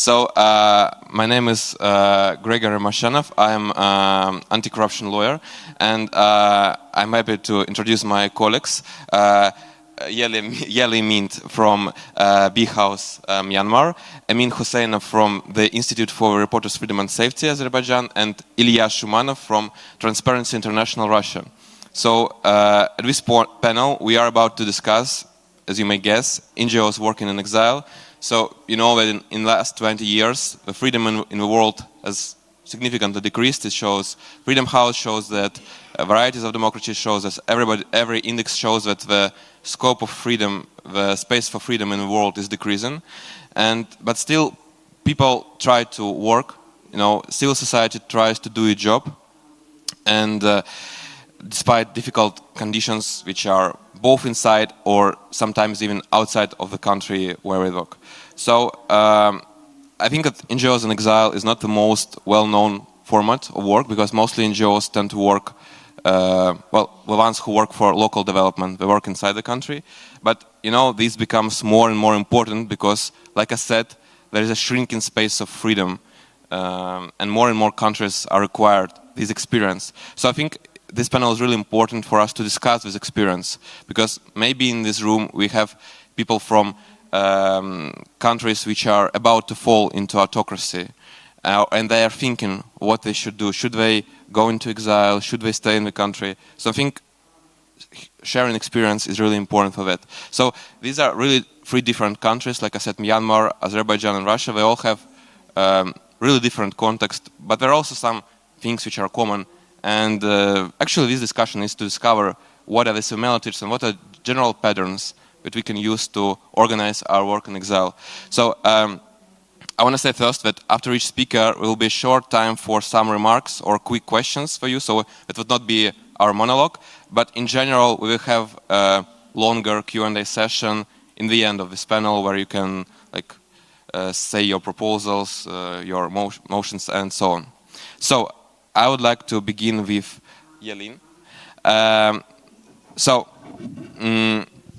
My name is Gregory Mashanov. I'm an anti-corruption lawyer, and I'm happy to introduce my colleagues. Yeli Mint from Bee House, Myanmar, Amin Hussainov from the Institute for Reporters' Freedom and Safety, Azerbaijan, and Ilya Shumanov from Transparency International, Russia. At this panel, we are about to discuss, as you may guess, NGOs working in exile. You know that in the last 20 years, the freedom in the world has significantly decreased. It shows, Freedom House shows that varieties of democracy shows that every index shows that the scope of freedom, the space for freedom in the world is decreasing. But still, people try to work, civil society tries to do its job. And despite difficult conditions which are both inside or sometimes even outside of the country where we work. I think that NGOs in exile is not the most well-known format of work, because mostly NGOs tend to work, the ones who work for local development, they work inside the country. But, this becomes more and more important because, like I said, there is a shrinking space of freedom, and more countries are required this experience. So I think this panel is really important for us to discuss this experience, because maybe in this room we have people from countries which are about to fall into autocracy, and they are thinking what they should do. Should they go into exile? Should they stay in the country? So I think sharing experience is really important for that. So these are really three different countries. Like I said, Myanmar, Azerbaijan, and Russia. They all have really different context, but there are also some things which are common. And actually this discussion is to discover what are the similarities and what are general patterns that we can use to organize our work in exile. So I want to say first that after each speaker will be a short time for some remarks or quick questions for you. So it would not be our monologue, but in general we will have a longer Q&A session in the end of this panel where you can say your proposals, your motions, and so on. So I would like to begin with Yelin.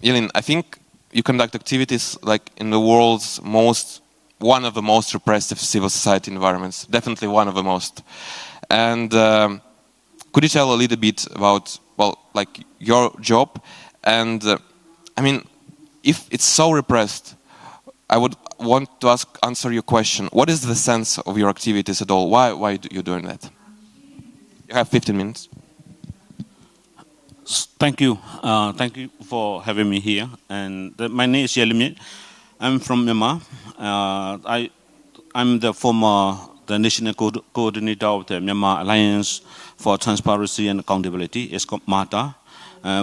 Yelin, I think you conduct activities in the world's one of the most repressive civil society environments, definitely one of the most. And could you tell a little bit about, your job? And if it's so repressed, I would want to answer your question. What is the sense of your activities at all? Why are you doing that? You have 15 minutes. Thank you. Thank you for having me here. And my name is Yelimit. I'm from Myanmar. I'm the national coordinator of the Myanmar Alliance for Transparency and Accountability. It's called MATA.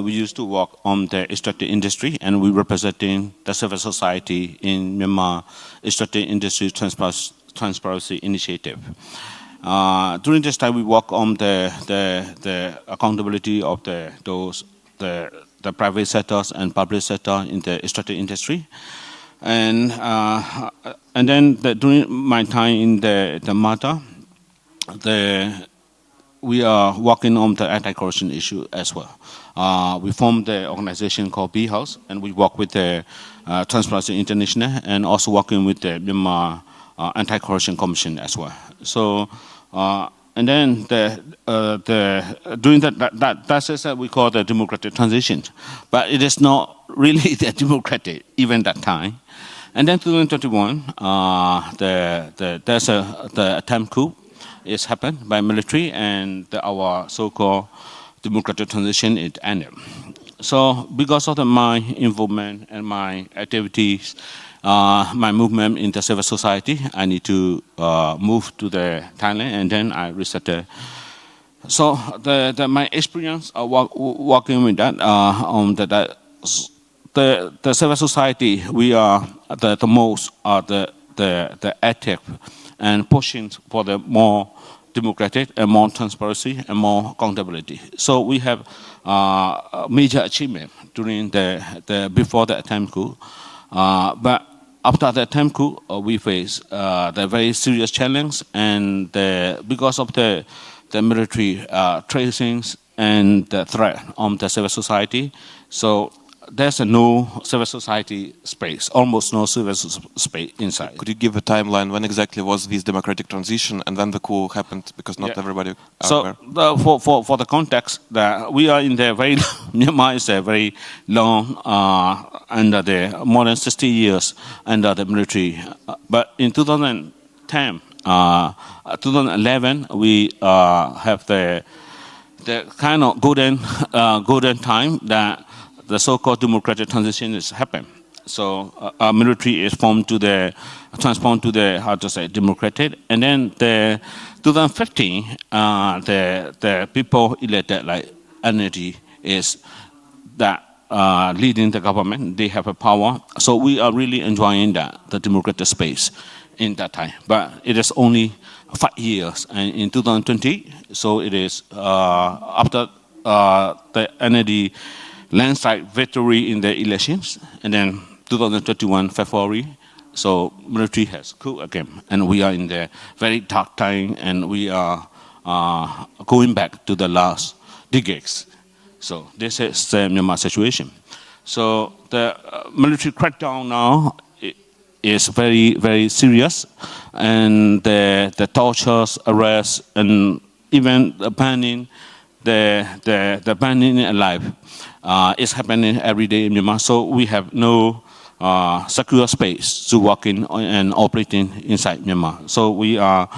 We used to work on the extractive industry, and we representing the civil society in Myanmar Extractive Industry Transparency Initiative. During this time, we work on the accountability of the private sectors and public sector in the extractive industry, and then during my time in the MATA, we are working on the anti-corruption issue as well. We formed the organization called Bee House, and we work with the Transparency International and also working with the Myanmar Anti-Corruption Commission as well. So, and then during that we call the democratic transition, but it is not really the democratic even that time. And then 2021, the attempt coup is happened by military, and our so-called democratic transition is ended. So because of my involvement and my activities, my movement in the civil society, I need to move to the Thailand, and then I resettled. So my experience of working with that on the civil society, we are the most the active and pushing for the more democratic and more transparency and more accountability. So we have a major achievement during before the attempt coup, but after the attempt coup, we face the very serious challenge, and because of the military tracings and the threat on the civil society. So there's no civil society space, almost no civil space inside. Could you give a timeline when exactly was this democratic transition and when the coup happened? Because not everybody are aware. For the context, that we are in the very Myanmar is a very long under the more than 60 years under the military. But in 2010, 2011, we have the kind of golden time that the so-called democratic transition is happening. So our military is transformed to the how to say democratic, and then the 2015 the people elected like energy is that leading the government. They have a power, so we are really enjoying the democratic space in that time. But it is only 5 years, and in 2020, so it is after the energy landslide victory in the elections, and then 2021 February, so military has coup again, and we are in the very dark time, and we are going back to the last decades. So this is the Myanmar situation. So the military crackdown now is very, very serious, and the tortures, arrests, and even the banning, the banning alive is happening every day in Myanmar. So we have no secure space to work in and operating inside Myanmar. So we are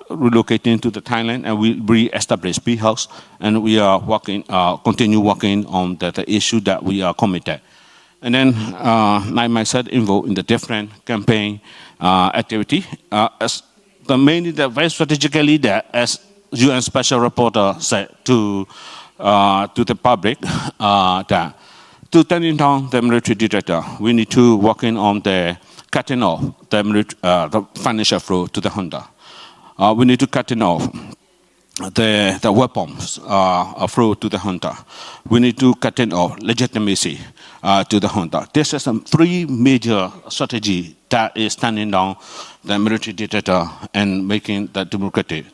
relocating to the Thailand, and we re-establish B House, and we are working, continue working on the issue that we are committed. And then I myself involved in the different campaign activity. As mainly very strategically that, as UN Special Rapporteur said to the public, that to turning down the military dictator, we need to work in on the cutting off the financial flow to the junta. We need to cutting off the weapons flow to the junta. We need to cutting off legitimacy to the junta. This is some 3 major strategy that is standing down the military dictator and making the democratic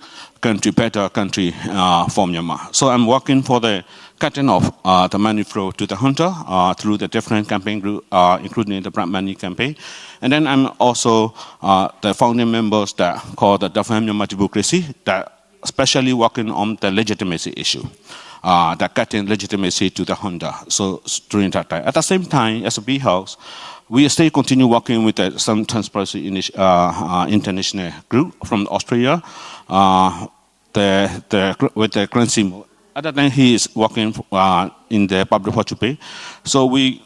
country better country for Myanmar. So I'm working for the cutting off the money flow to the junta through the different campaign group, including the Black Money campaign. And then I'm also the founding members that called the Defend Myanmar Democracy, that especially working on the legitimacy issue, that cutting legitimacy to the junta. So during that time, at the same time as a B House, we still continue working with some Transparency International group from Australia, with the currency. At that time, he is working in the public hospital. So we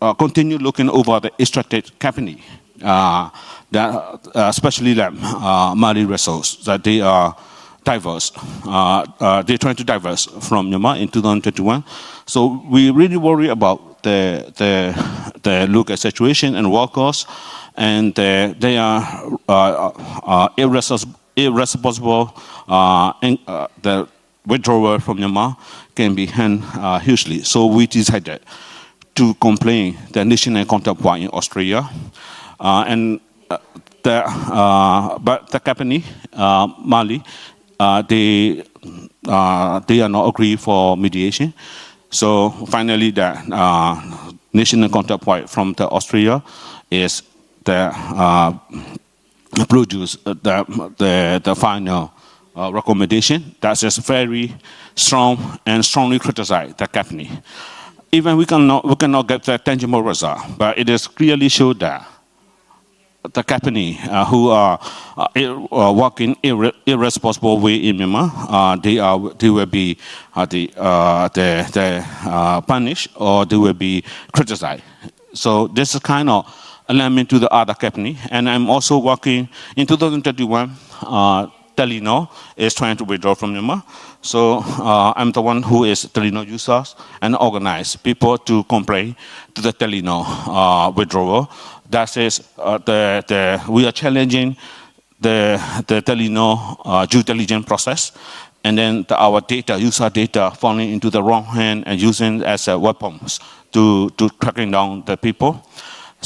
continue looking over the extracted company, that especially the Mali resources, that they are diverse. They're trying to diverse from Myanmar in 2021. So we really worry about the local situation and workers, and they are irresponsible. And the withdrawal from Myanmar can be handled hugely. So we decided to complain the national counterpart in Australia, but the company Mali, they are not agree for mediation. So finally, the national counterpart from the Australia is the produce the final recommendation that is very strong and strongly criticize the company. Even we cannot get the tangible result, but it is clearly showed that the company who are working irresponsible way in Myanmar, they will be punished, or they will be criticized. So this is kind of alignment to the other company. And I'm also working in 2021. Telenor is trying to withdraw from Myanmar. So I'm the one who is Telenor users and organize people to complain to the Telenor withdrawal. That is, we are challenging the Telenor due diligence process, and then our data, user data, falling into the wrong hand and using as weapons to tracking down the people.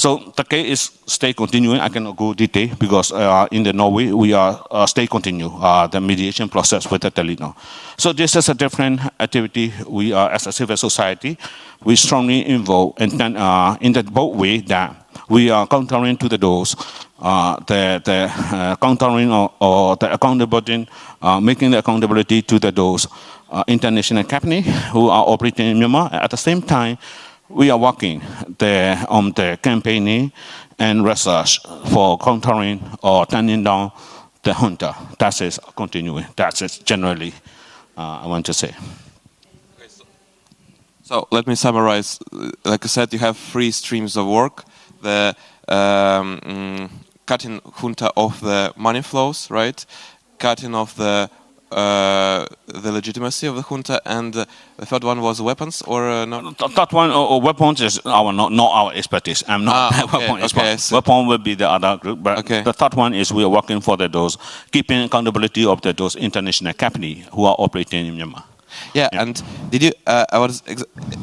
So the case is stay continuing. I cannot go detail because in the Norway we are stay continue the mediation process with the Telenor. So this is a different activity. We are as a civil society, we strongly involved in the both way that we are countering to those the countering or the accountability, making the accountability to those international company who are operating in Myanmar. At the same time, we are working on the campaigning and research for countering or turning down the junta. That is continuing. That is generally I want to say. So let me summarize. Like I said, you have three streams of work: the cutting junta off the money flows, right? Cutting off the legitimacy of the junta, and the third one was weapons, or not? The third one, weapons, is not our expertise. I'm not weapon expert. Okay, so weapon will be the other group, but okay. The third one is we are working for those keeping accountability of those international companies who are operating in Myanmar. Yeah, and did you? I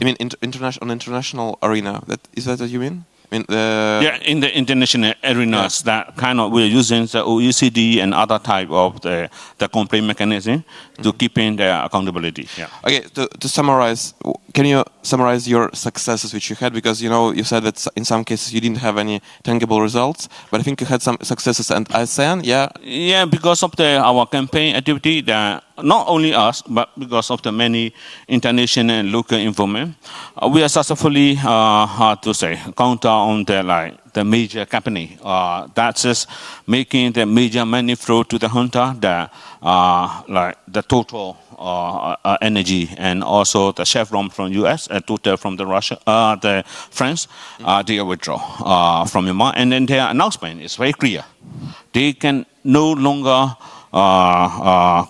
mean, international arena. Is that what you mean? In the international arenas, that kind of we're using the OECD and other type of the complaint mechanism to keep in the accountability. Yeah. Okay, to summarize, can you summarize your successes which you had? Because you said that in some cases you didn't have any tangible results, but I think you had some successes. And ASEAN, yeah. Yeah, because of our campaign activity, that not only us, but because of the many international and local involvement, we are successfully, how to say, counter on the major company that's just making the major money flow to the junta, the total energy, and also the Chevron from US, and Total from the France, they withdraw from Myanmar, and then their announcement is very clear. They can no longer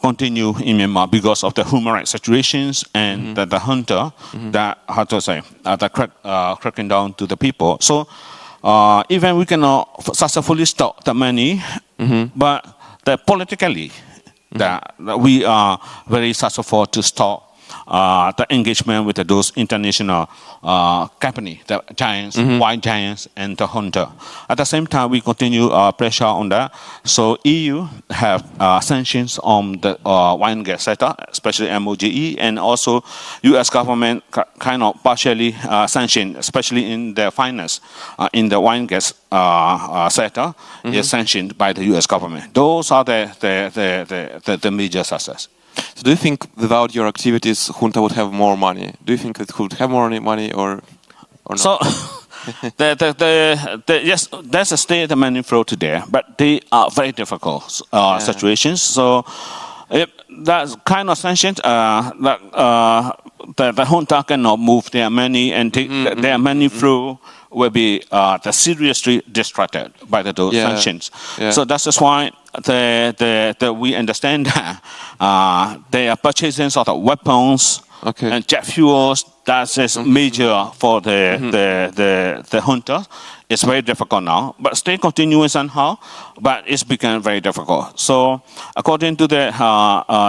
continue in Myanmar because of the human rights situations and the junta that, how to say, cracking down to the people. So even we cannot successfully stop the money, but politically, that we are very successful to stop the engagement with those international companies, the giants, white giants, and the junta. At the same time, we continue pressure on that. So EU have sanctions on the wine gas sector, especially MOGE, and also US government kind of partially sanctioned, especially in the finance, in the wine gas sector, is sanctioned by the US government. Those are the major success. So do you think without your activities, junta would have more money? Do you think it could have more money or not? So, yes, there's a state of money flow today, but they are very difficult situations. So, if that kind of sanctions, the junta cannot move their money, and their money flow will be seriously distracted by those sanctions. Yeah. So that's just why we understand that they are purchasing sort of weapons and jet fuels. That is major for the junta. It's very difficult now, but still continuing somehow, but it's become very difficult. So according to the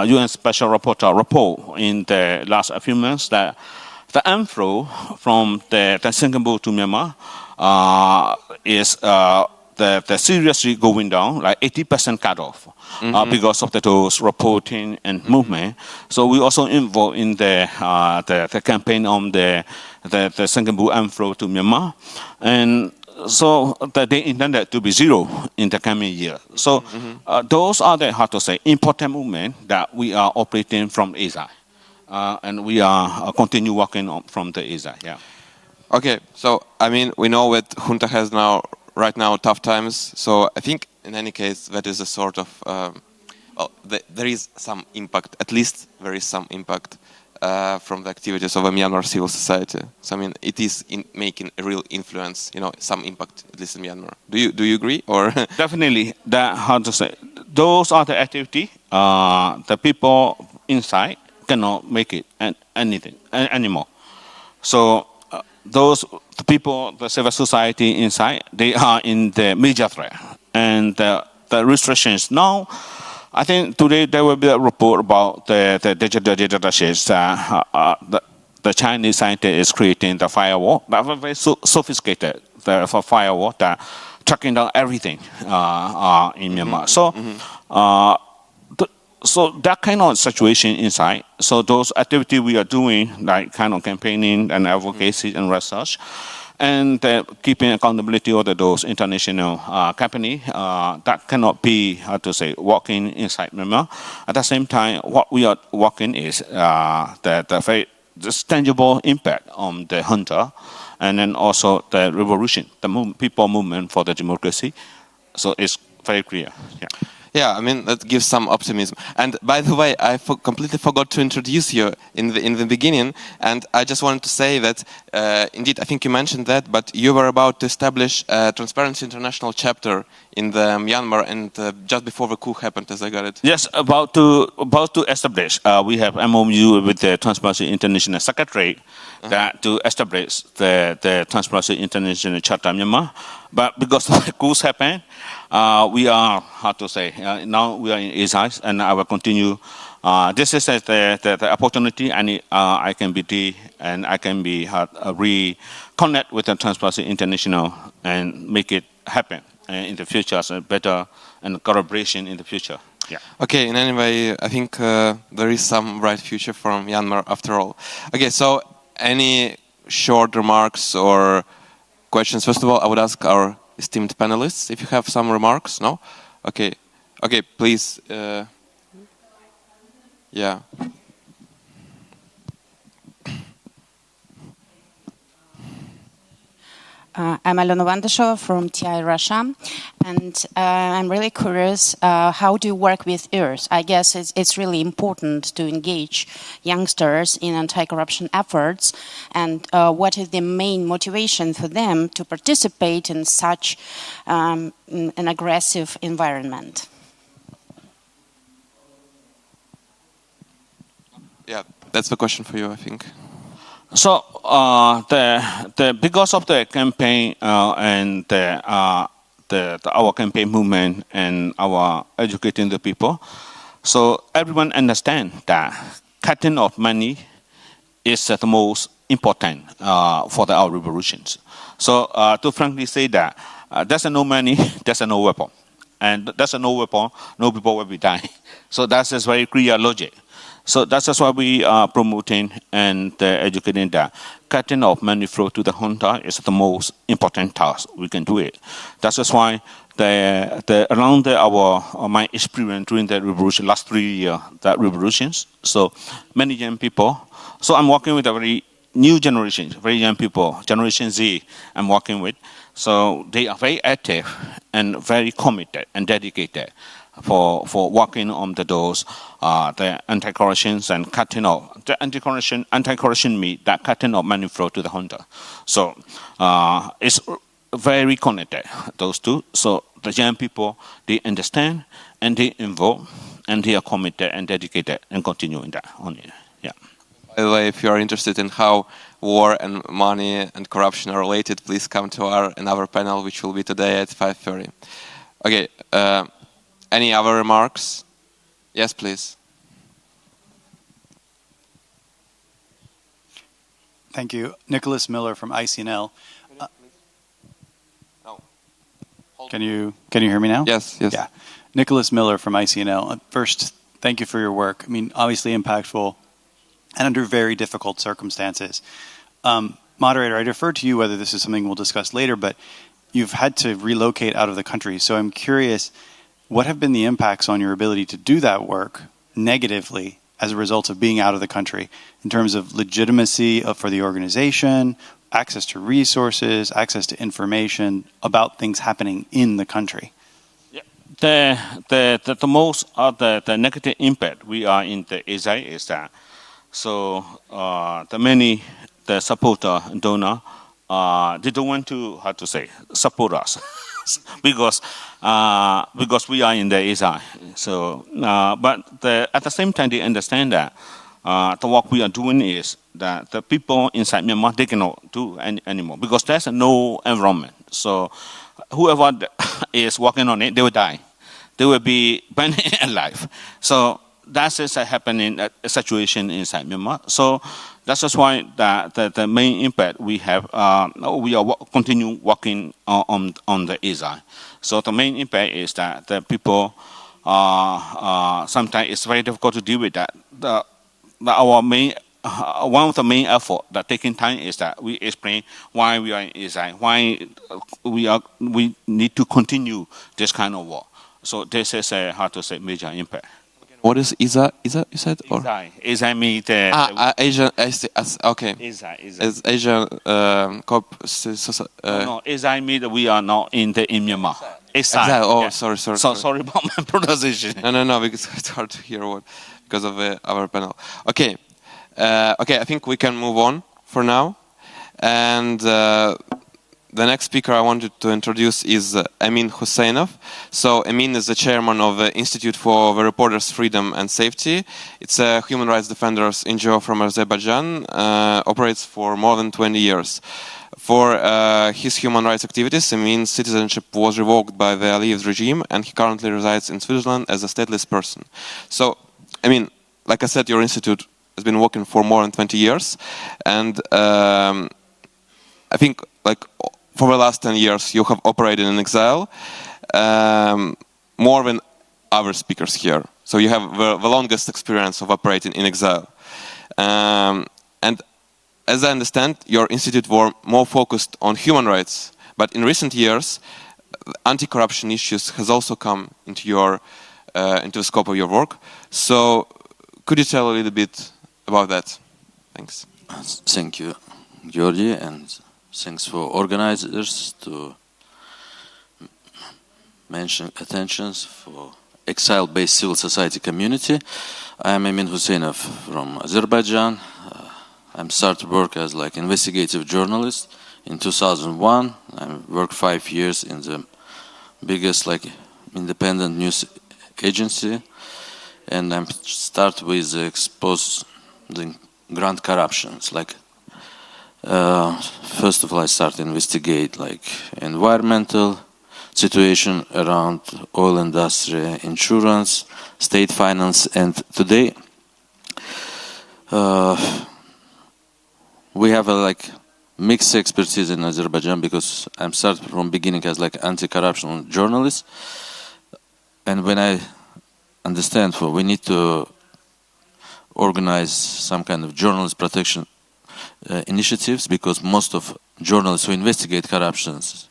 UN Special Rapporteur report in the last few months, that the inflow from the Singapore to Myanmar is the seriously going down, like 80% cut off because of those reporting and movement. So we also involved in the campaign on the Singapore inflow to Myanmar, and so that they intended to be zero in the coming year. So those are the, how to say, important movement that we are operating from Exile. And we are continue working on from the Exile. Yeah. Okay, so I mean, we know that junta has right now tough times. So I think in any case that is a sort of there is some impact. At least there is some impact from the activities of a Myanmar civil society. So I mean, it is making a real influence. Some impact at least in Myanmar. Do you agree or? Definitely. That, how to say, those are the activity. The people inside cannot make it anything anymore. So those people, the civil society inside, they are in the major threat, and the restrictions now. I think today there will be a report about the digital dictatorships. The Chinese scientist is creating the firewall, but very sophisticated. for firewall, that tracking down everything in Myanmar. So. So that kind of situation inside. So those activities we are doing, like kind of campaigning and advocacy and research, and keeping accountability of those international company that cannot be, how to say, working inside Myanmar. At the same time, what we are working is the tangible impact on the hunter, and then also the revolution, the people movement for the democracy. So it's very clear. Yeah. Yeah, I mean, that gives some optimism. And by the way, I completely forgot to introduce you in the beginning. And I just wanted to say that, indeed, I think you mentioned that, but you were about to establish a Transparency International chapter in the Myanmar, and just before the coup happened, as I got it. Yes, about to establish. We have MOU with the Transparency International Secretary that to establish the Transparency International Charter Myanmar. But because the coups happened, we are, how to say, now we are in Exile, and I will continue. This is the opportunity, and I can be reconnect with the Transparency International and make it happen in the future, so better and collaboration in the future. Yeah. Okay, in any way, I think there is some bright future for Myanmar after all. Okay, so any short remarks or questions? First of all, I would ask our esteemed panelists if you have some remarks. No? Okay. Okay, please. Yeah. I'm Alona Vandashova from TI Russia, and I'm really curious, how do you work with youth? I guess it's really important to engage youngsters in anti-corruption efforts, and what is the main motivation for them to participate in such an aggressive environment? Yeah, that's the question for you, I think. So because of the campaign and our campaign movement and our educating the people, so everyone understand that cutting of money is the most important for our revolutions. So to frankly say that there's no money, there's no weapon, and there's no weapon, no people will be dying. So that's just very clear logic. So that's just why we are promoting and educating that cutting off money flow to the junta is the most important task we can do it. That's just why around my experience during the revolution, last 3 years, that revolutions. So many young people. So I'm working with a very new generation, very young people, Generation Z. I'm working with. So they are very active and very committed and dedicated for working on the anti-corruption and cutting off the anti-corruption means that cutting off money flow to the junta. So it's very connected, those two. So the young people, they understand and they involve and they are committed and dedicated and continuing that on it. Yeah. By the way, if you are interested in how war and money and corruption are related, please come to another panel, which will be today at 5:30. Okay. Any other remarks? Yes, please. Thank you. Nicholas Miller from ICNL. Can you hear me now? Yes, yes. Yeah. Nicholas Miller from ICNL. First, thank you for your work. I mean, obviously impactful and under very difficult circumstances. Moderator, I defer to you whether this is something we'll discuss later, but you've had to relocate out of the country. So I'm curious, what have been the impacts on your ability to do that work negatively as a result of being out of the country in terms of legitimacy for the organization, access to resources, access to information about things happening in the country? Yeah. The most of the negative impact we are in the Exile is that the supporter and donor they don't want to, how to say, support us. because we are in the Exile. So, but at the same time, they understand that the work we are doing is that the people inside Myanmar, they cannot do anymore because there's no environment. So whoever is working on it, they will die. They will be burned alive. So that is a happening situation inside Myanmar. So that's just why the main impact we have. We are continue working on the Exile. So the main impact is that the people sometimes it's very difficult to deal with that. Our main one of the main effort that taking time is that we explain why we are in Exile, why we need to continue this kind of work. So this is a how to say major impact. What is Isa? Isa you said? Or? Exile means Asian. Okay. Exile. It's Asian No, Exile means we are not in Myanmar. Exile. Oh, yeah. sorry. Sorry about my pronunciation. No, because it's hard to hear because of our panel. Okay. I think we can move on for now. And the next speaker I wanted to introduce is Emin Husseinov. So Emin is the chairman of the Institute for the Reporters' Freedom and Safety. It's a human rights defenders NGO from Azerbaijan, operates for more than 20 years. For his human rights activities, Emin's citizenship was revoked by the Aliyev regime, and he currently resides in Switzerland as a stateless person. So, like I said, your institute has been working for more than 20 years, and I think, for the last 10 years, you have operated in exile more than other speakers here. So you have the longest experience of operating in exile. And as I understand, your institute were more focused on human rights. But in recent years, anti-corruption issues has also come into the scope of your work. So could you tell a little bit about that? Thanks. Thank you, Georgi, and thanks for organizers to mention attentions for exile-based civil society community. I am Emin Husseinov from Azerbaijan. I started work as investigative journalist in 2001. I worked 5 years in the biggest independent news agency, and I start with exposing grand corruptions. First of all, I start to investigate environmental situation around oil industry, insurance, state finance, and today we have a mixed expertise in Azerbaijan because I'm started from beginning as anti-corruption journalist, and when I understand we need to organize some kind of journalist protection initiatives, because most of journalists who investigate corruptions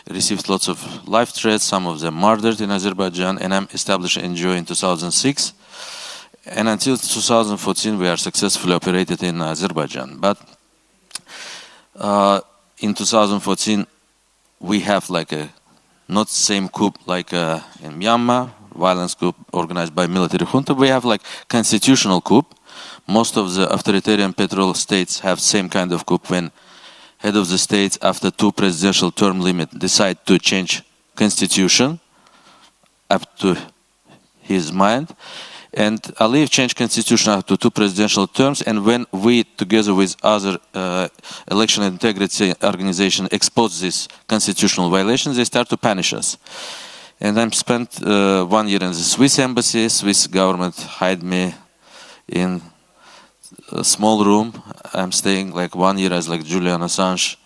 received lots of life threats, some of them murdered in Azerbaijan, and I'm established an NGO in 2006. And until 2014, we are successfully operated in Azerbaijan. But in 2014, we have not same coup in Myanmar, violence coup organized by military junta. We have constitutional coup. Most of the authoritarian petrol states have same kind of coup when head of the state, after 2 presidential term limit, decide to change constitution up to his mind. And Aliyev changed constitution after 2 presidential terms, and when we, together with other election integrity organization, expose these constitutional violations, they start to punish us. And I spent 1 year in the Swiss embassy. Swiss government hide me in a small room. I'm staying 1 year as Julian Assange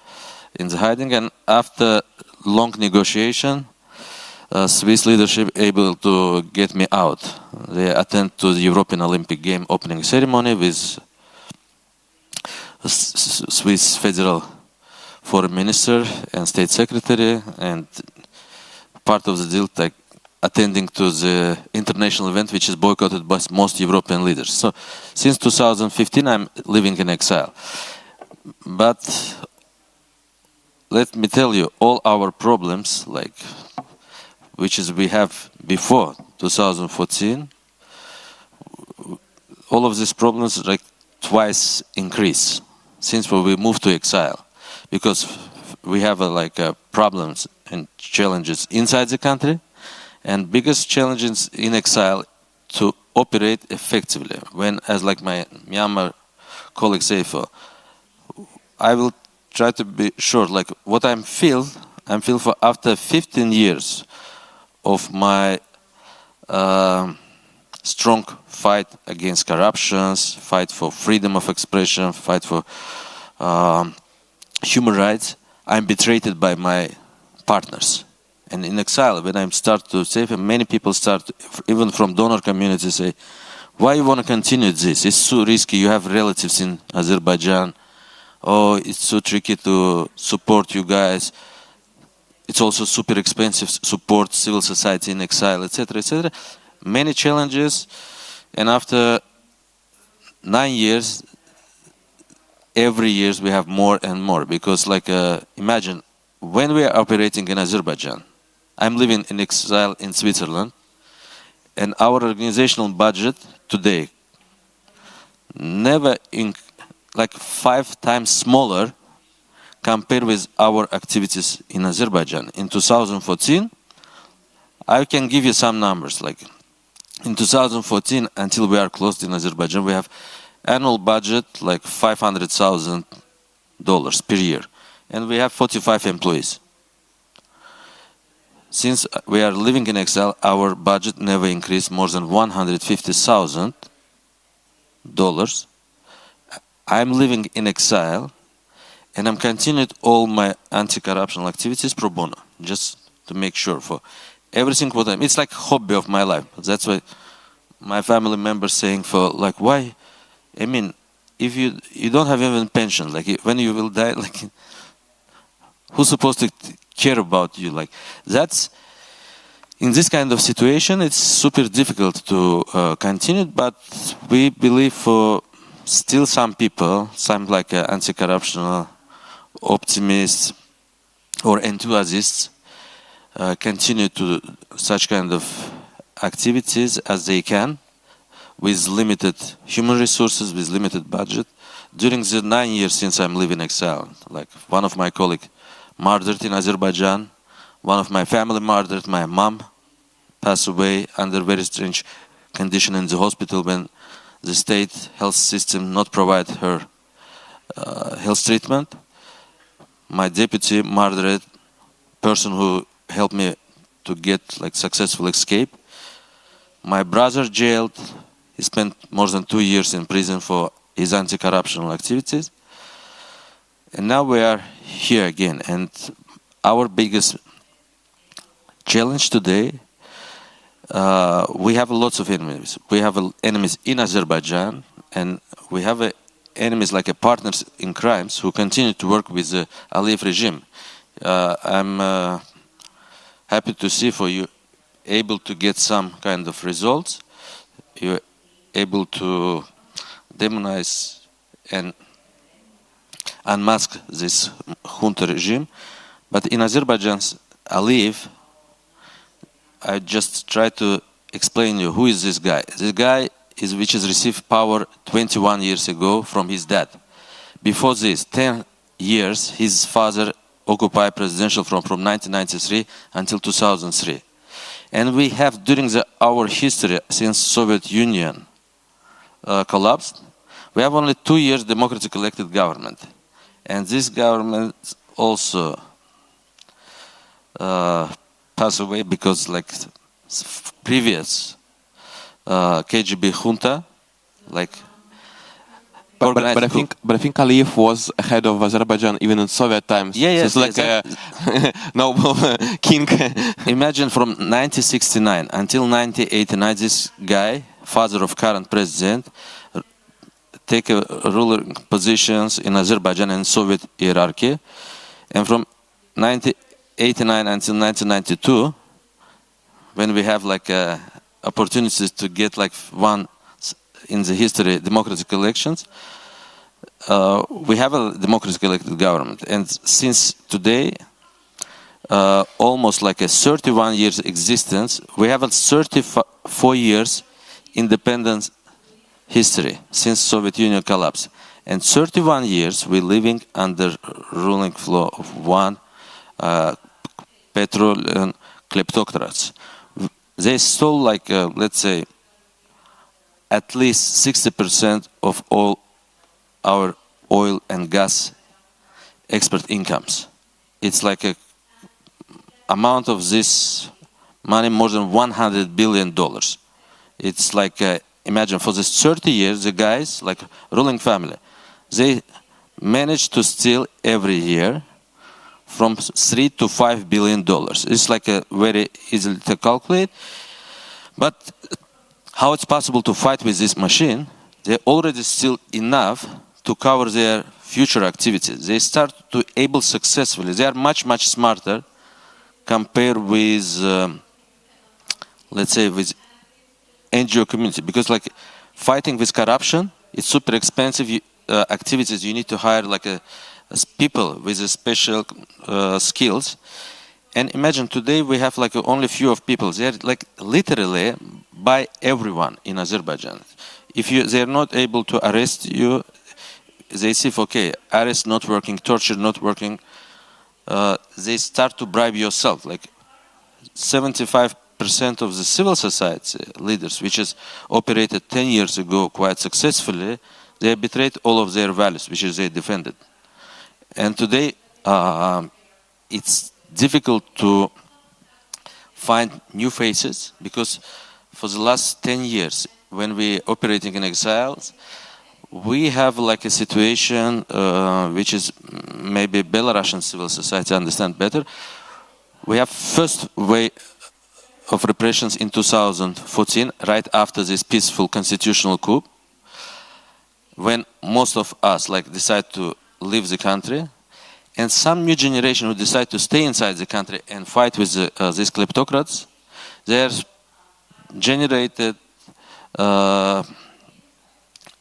in the hiding, and after long negotiation, Swiss leadership able to get me out. They attend to the European Olympic Game opening ceremony with Swiss Federal Foreign Minister and State Secretary, and part of the deal attending to the international event which is boycotted by most European leaders. So since 2015 I'm living in exile. But let me tell you, all our problems which is we have before 2014, all of these problems twice increase since we moved to exile, because we have problems and challenges inside the country, and biggest challenges in exile to operate effectively. When, as my Myanmar colleague say, I will try to be short. What I'm feel for after 15 years of my strong fight against corruptions, fight for freedom of expression, fight for human rights. I'm betrayed by my partners. And in Exile, when I start to say, many people start, even from donor communities, say, why you want to continue this? It's so risky. You have relatives in Azerbaijan. Oh, it's so tricky to support you guys. It's also super expensive to support civil society in Exile, etc., etc. Many challenges. And after 9 years, every year we have more and more. Because like, imagine, when we are operating in Azerbaijan, I'm living in Exile in Switzerland, and our organizational budget today never like 5 times smaller compared with our activities in Azerbaijan. In 2014, I can give you some numbers. Like in 2014, until we are closed in Azerbaijan, we have annual budget like $500,000 per year, and we have 45 employees. Since we are living in Exile, our budget never increased more than $150,000. I'm living in Exile, and I'm continuing all my anti-corruption activities pro bono, just to make sure for everything what I'm. It's like a hobby of my life. That's why my family members saying for like, why? I mean, if you don't have even pension, like when you will die, like who's supposed to care about you? Like that's in this kind of situation, it's super difficult to continue. But we believe for still some people, some like anti-corruption optimists or enthusiasts, continue to such kind of activities as they can, with limited human resources, with limited budget. During the 9 years since I'm living in Exile, like one of my colleagues murdered in Azerbaijan, one of my family murdered, my mom passed away under very strange condition in the hospital when the state health system not provide her health treatment. My deputy murdered, person who helped me to get like successful escape. My brother jailed. He spent more than 2 years in prison for his anti-corruption activities. And now we are here again. And our biggest challenge today, we have lots of enemies. We have enemies in Azerbaijan, and we have enemies like partners in crimes who continue to work with the Aliyev regime. I'm happy to see for you able to get some kind of results. You're able to demonize and unmask this junta regime. But in Azerbaijan's Aliyev, I just try to explain you who is this guy. This guy is which has received power 21 years ago from his dad. Before this, 10 years, his father occupied presidential from 1993 until 2003. And we have, during our history, since Soviet Union collapsed, we have only 2 years democratically elected government. And this government also passed away because like previous KGB junta, like but I think Aliyev was head of Azerbaijan even in Soviet times. Yeah, so it's like a noble king. Imagine from 1969 until 1989, this guy, father of current president, take ruler positions in Azerbaijan and Soviet hierarchy, and from 1989 until 1992, when we have like opportunities to get like one in the history democratic elections, we have a democratically elected government. And since today, almost like a 31 years existence, we have a 34 years independence history since Soviet Union collapsed. And 31 years we're living under ruling flow of one petrol and kleptocrats. They stole like, let's say, at least 60% of all our oil and gas export incomes. It's like a amount of this money more than $100 billion. It's like, imagine for this 30 years, the guys, like ruling family, they managed to steal every year from $3 to $5 billion. It's like a very easily to calculate. But how it's possible to fight with this machine? They already steal enough to cover their future activities. They start to able successfully. They are much, much smarter compared with, let's say, with NGO community. Because like fighting with corruption, it's super expensive activities. You need to hire like people with a special skills. And imagine today we have like only few of people. They're like literally by everyone in Azerbaijan. If they're not able to arrest you, they see, okay, arrest not working, torture not working. They start to bribe yourself. Like 75% of the civil society leaders, which is operated 10 years ago quite successfully, they betrayed all of their values, which is they defended. And today, it's difficult to find new faces because for the last 10 years, when we operating in exiles, we have like a situation which is maybe Belarusian civil society understand better. We have first way of repressions in 2014, right after this peaceful constitutional coup, when most of us like decide to leave the country, and some new generation who decide to stay inside the country and fight with these kleptocrats, they are generated a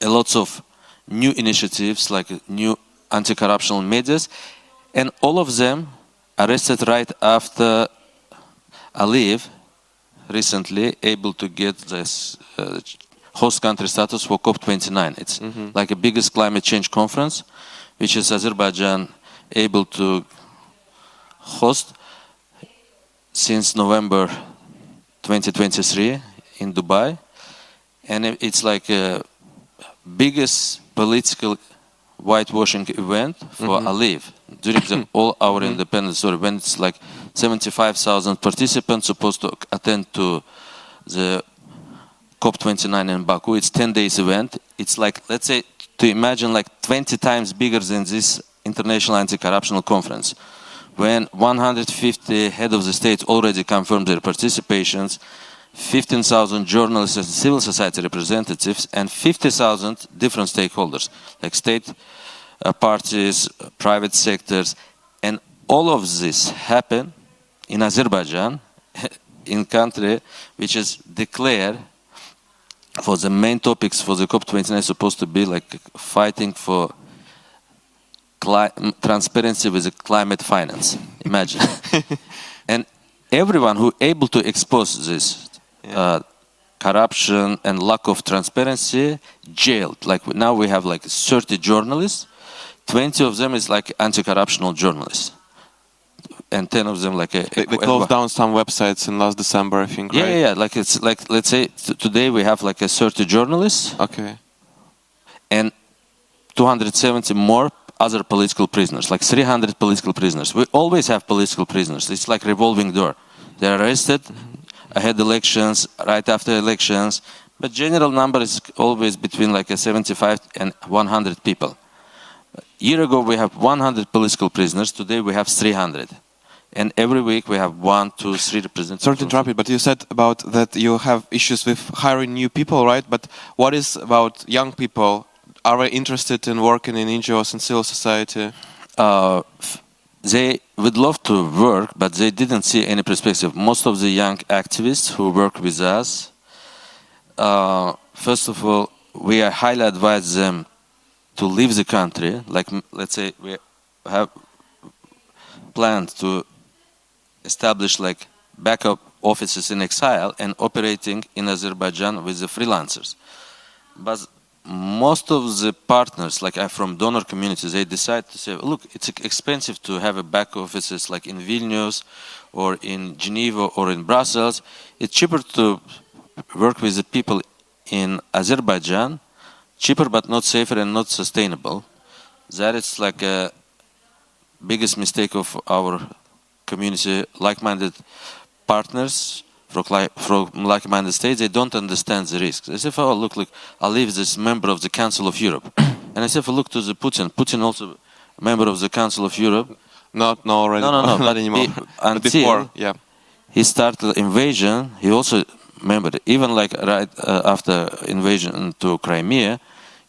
lots of new initiatives like new anti-corruption measures, and all of them arrested right after Aliyev recently able to get this host country status for COP29. It's like the biggest climate change conference, which is Azerbaijan able to host since November 2023 in Dubai. And it's like a biggest political whitewashing event for Aliyev during the all our independence story, when it's like 75,000 participants supposed to attend to the COP29 in Baku. It's 10 days event. It's like, let's say, to imagine like 20 times bigger than this international anti-corruption conference, when 150 head of the state already confirmed their participations, 15,000 journalists and civil society representatives, and 50,000 different stakeholders, like state parties, private sectors, and all of this happened in Azerbaijan, in country which is declared for the main topics for the COP29 supposed to be like fighting for transparency with the climate finance. Imagine. And everyone who able to expose this corruption and lack of transparency jailed. Like now we have like 30 journalists, 20 of them is like anti-corruptional journalists, and 10 of them like they closed down some websites in last December, I think. Yeah, right? yeah. Like it's like, let's say today we have like 30 journalists. Okay. And 270 more other political prisoners, like 300 political prisoners. We always have political prisoners. It's like revolving door. They're arrested ahead elections, right after elections, but general number is always between like 75 and 100 people. A year ago we have 100 political prisoners. Today we have 300. And every week we have 1, 2, 3 representatives. Sorry to interrupt you, but you said about that you have issues with hiring new people, right? But what is about young people? Are they interested in working in NGOs and civil society? They would love to work, but they didn't see any perspective. Most of the young activists who work with us, first of all, we highly advise them to leave the country. Like, let's say we have planned to establish like backup offices in exile and operating in Azerbaijan with the freelancers. But most of the partners, like from donor communities, they decide to say, look, it's expensive to have a back offices like in Vilnius or in Geneva or in Brussels. It's cheaper to work with the people in Azerbaijan, cheaper but not safer and not sustainable. That is like a biggest mistake of our community, like-minded partners from like-minded states, they don't understand the risks. They say, oh, look, Aliyev is this member of the Council of Europe. And I say, look to the Putin also a member of the Council of Europe. No, already. No, Not anymore. Until before, yeah. he started the invasion, he also remembered, even like right after invasion to Crimea,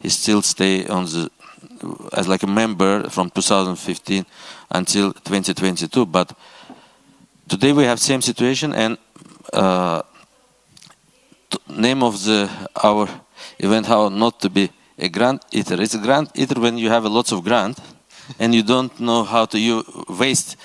he still stay on the as like a member from 2015 until 2022. But today we have same situation, and name of our event, how not to be a grant eater. It's a grant eater when you have a lots of grant and you don't know how to waste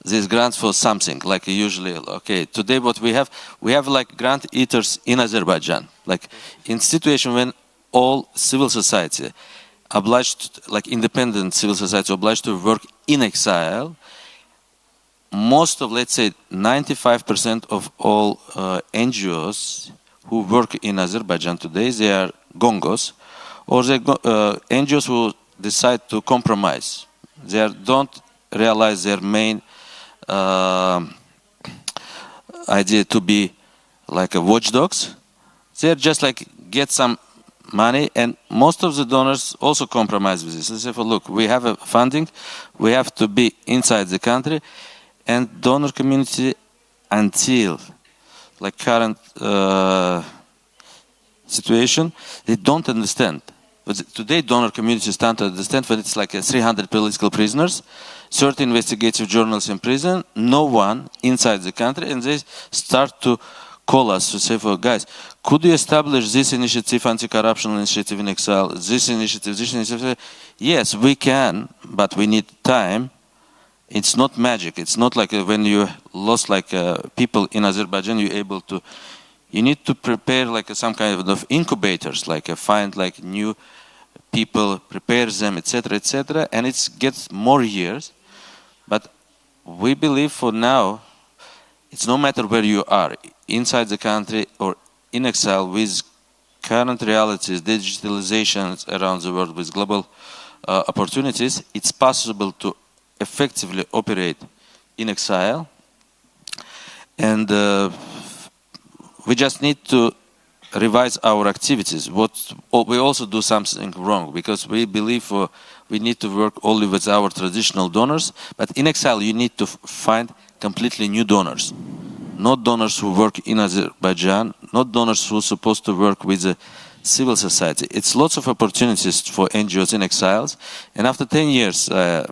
these grants for something. Like usually, okay, today what we have like grant eaters in Azerbaijan. Like in situation when all civil society obliged, like independent civil society obliged to work in exile, most of, let's say, 95% of all NGOs who work in Azerbaijan today, they are gongos, or they NGOs who decide to compromise. They don't realize their main idea to be like a watchdogs. They're just like get some money, and most of the donors also compromise with this. They say, look, we have a funding, we have to be inside the country, and donor community until like current situation, they don't understand. But today donor community start to understand that it's like 300 political prisoners, 30 investigative journalists in prison, no one inside the country, and they start to call us to say, guys, could you establish this initiative, anti-corruption initiative in exile, this initiative? Yes, we can, but we need time. It's not magic. It's not like when you lost like people in Azerbaijan, you need to prepare like some kind of incubators, like find like new people, prepare them, etc., and it gets more years. But we believe for now, it's no matter where you are, inside the country or in exile, with current realities, digitalizations around the world, with global opportunities, it's possible to effectively operate in exile. And we just need to revise our activities. We also do something wrong, because we believe we need to work only with our traditional donors, but in exile you need to find completely new donors. Not donors who work in Azerbaijan, not donors who are supposed to work with the civil society. It's lots of opportunities for NGOs in exiles, and after 10 years, I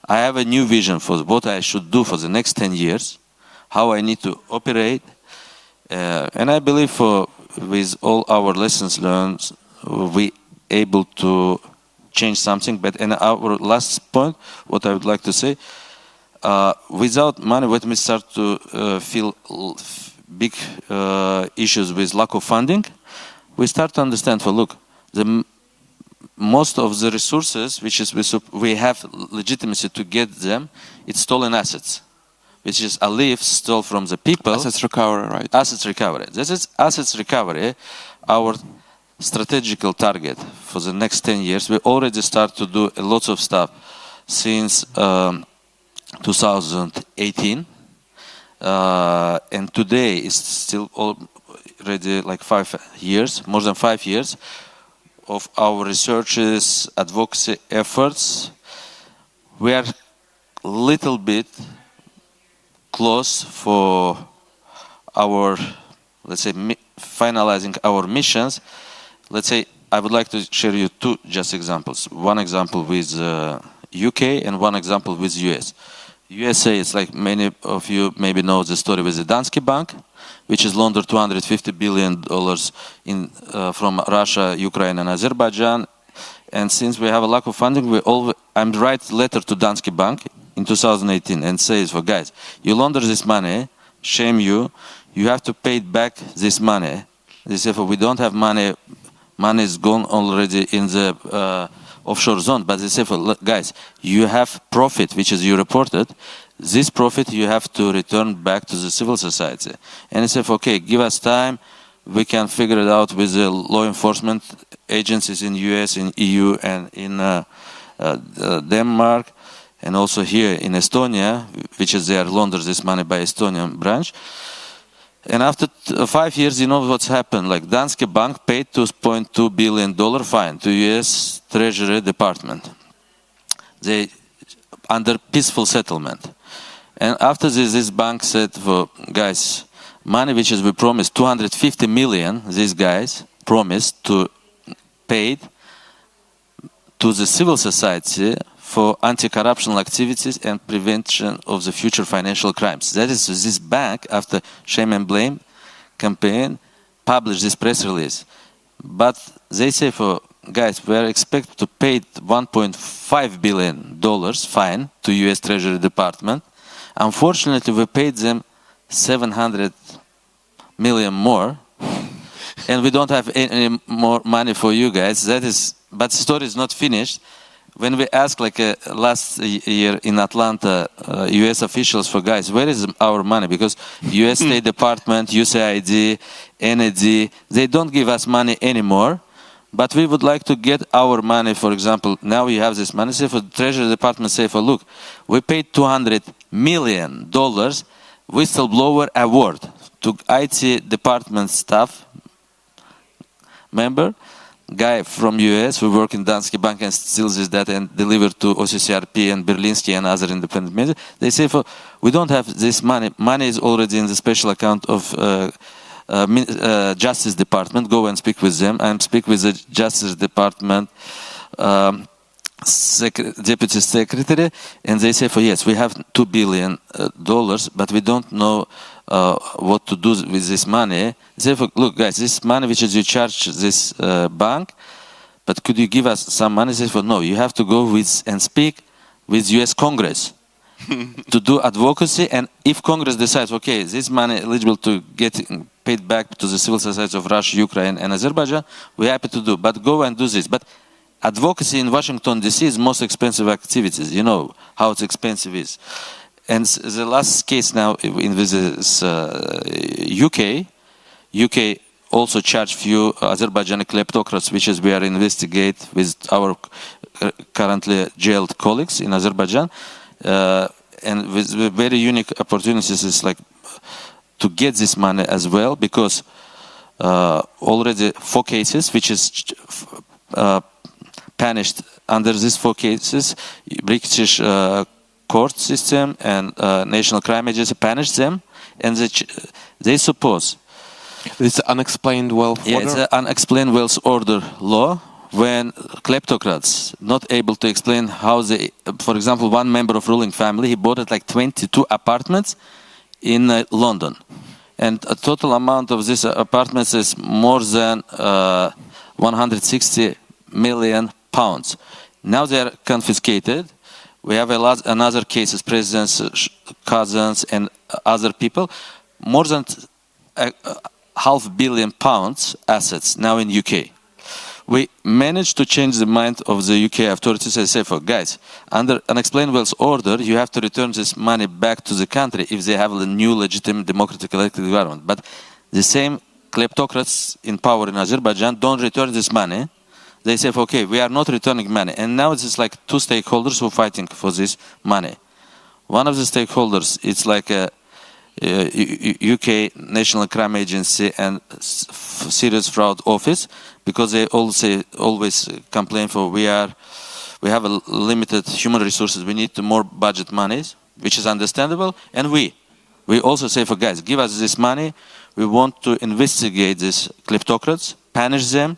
have a new vision for what I should do for the next 10 years, how I need to operate, and I believe with all our lessons learned, we able to change something. But in our last point, what I would like to say, without money, when we start to feel big issues with lack of funding, we start to understand, look, most of the resources which we have legitimacy to get them, it's stolen assets, which is Aliyev stole from the people. Assets recovery, right? Assets recovery. This is assets recovery, our strategical target for the next 10 years. We already start to do a lot of stuff since 2018. And today is still already like 5 years, more than 5 years, of our researches, advocacy efforts. We are little bit close for our, let's say, finalizing our missions. Let's say, I would like to share you two just examples. One example with UK and one example with US. USA, it's like many of you maybe know the story with the Danske Bank, which is laundered $250 billion from Russia, Ukraine, and Azerbaijan. And since we have a lack of funding, I'm write letter to Danske Bank in 2018 and says, guys, you launder this money, shame you. You have to pay back this money. They say, we don't have money. Money is gone already in the offshore zone. But they say, guys, you have profit, which is you reported. This profit you have to return back to the civil society. And they say, okay, give us time. We can figure it out with the law enforcement agencies in US, in EU, and in Denmark. and also here in Estonia, which is they are laundered this money by Estonian branch. And after 5 years, you know what's happened? Like Danske Bank paid $2.2 billion fine to U.S. Treasury Department. They under peaceful settlement. And after this bank said, "For guys, money which is we promised 250 million. These guys promised to pay to the civil society for anti-corruption activities and prevention of the future financial crimes." That is, this bank, after shame and blame campaign, published this press release. But they say, for guys, we are expected to pay $1.5 billion fine to U.S. Treasury Department. Unfortunately, we paid them 700 million more, and we don't have any more money for you guys. That is, but the story is not finished. When we asked, like last year in Atlanta, U.S. officials for guys, where is our money? Because U.S. State Department, USAID, NAD, they don't give us money anymore. But we would like to get our money. For example, now you have this money. Say for the Treasury Department, say for look, we paid $200 million whistleblower award to IT department staff member. Guy from US who work in Danske Bank and steals this data and deliver to OCCRP and Berlinski and other independent media. They say, for we don't have this money. Money is already in the special account of Justice Department. Go and speak with them. And speak with the Justice Department Deputy Secretary, and they say, for yes, we have $2 billion, but we don't know what to do with this money. They say, look, guys, this money which is you charge this bank, but could you give us some money? They say, no, you have to go with and speak with U.S. Congress to do advocacy. And if Congress decides, okay, this money eligible to get paid back to the civil society of Russia, Ukraine, and Azerbaijan, we're happy to do. But go and do this. But advocacy in Washington, D.C. is most expensive activities. You know how it's expensive is. And the last case now in this UK also charged few Azerbaijani kleptocrats, which is we are investigate with our currently jailed colleagues in Azerbaijan. And with very unique opportunities is like to get this money as well, because already 4 cases, which is punished under these 4 cases, British court system and National Crime Agency punished them, and they suppose it's unexplained wealth order. Yeah, it's an unexplained wealth order law when kleptocrats not able to explain how they, for example, one member of ruling family, he bought like 22 apartments in London, and a total amount of these apartments is more than 160 million pounds. Now they are confiscated. We have another cases, presidents, cousins, and other people, more than £500 million assets now in UK. We managed to change the mind of the UK authorities and say, for guys, under unexplained wealth order, you have to return this money back to the country if they have a new legitimate democratic elected government. But the same kleptocrats in power in Azerbaijan don't return this money. They say, okay, we are not returning money. And now it's like 2 stakeholders who are fighting for this money. One of the stakeholders, it's like a UK National Crime Agency and Serious Fraud Office, because they always complain for we have a limited human resources, we need more budget monies, which is understandable. And we also say, for guys, give us this money, we want to investigate these kleptocrats, punish them.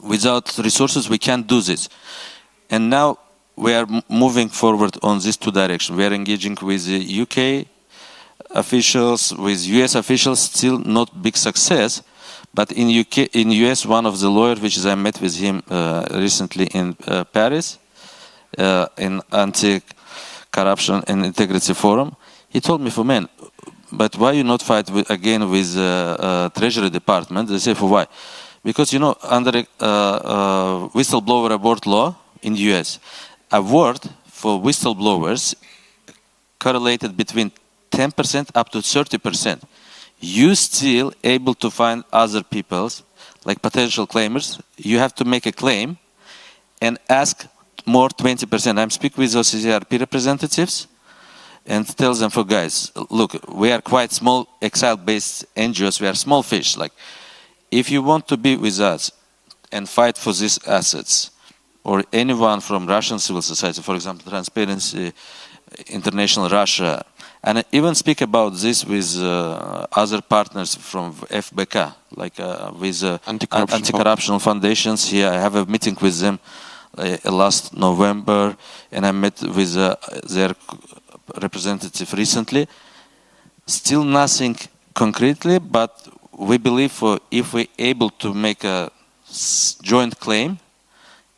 Without resources, we can't do this. And now we are moving forward on these 2 directions. We are engaging with the UK officials, with US officials, still not big success. But in US, one of the lawyers, which is I met with him recently in Paris, in Anti-Corruption and Integrity Forum, he told me, for man, but why you not fight again with Treasury Department? They say, for why? Because, you know, under whistleblower award law in the US, award for whistleblowers correlated between 10% up to 30%. You still able to find other people's, like potential claimers. You have to make a claim and ask more 20%. I'm speaking with OCCRP representatives and tell them, for guys, look, we are quite small exile-based NGOs. We are small fish. Like, if you want to be with us and fight for these assets, or anyone from Russian civil society, for example, Transparency International Russia, and I even speak about this with other partners from FBK, like with anti-corruption foundations. Here, I have a meeting with them last November, and I met with their representative recently. Still nothing concretely, but we believe if we're able to make a joint claim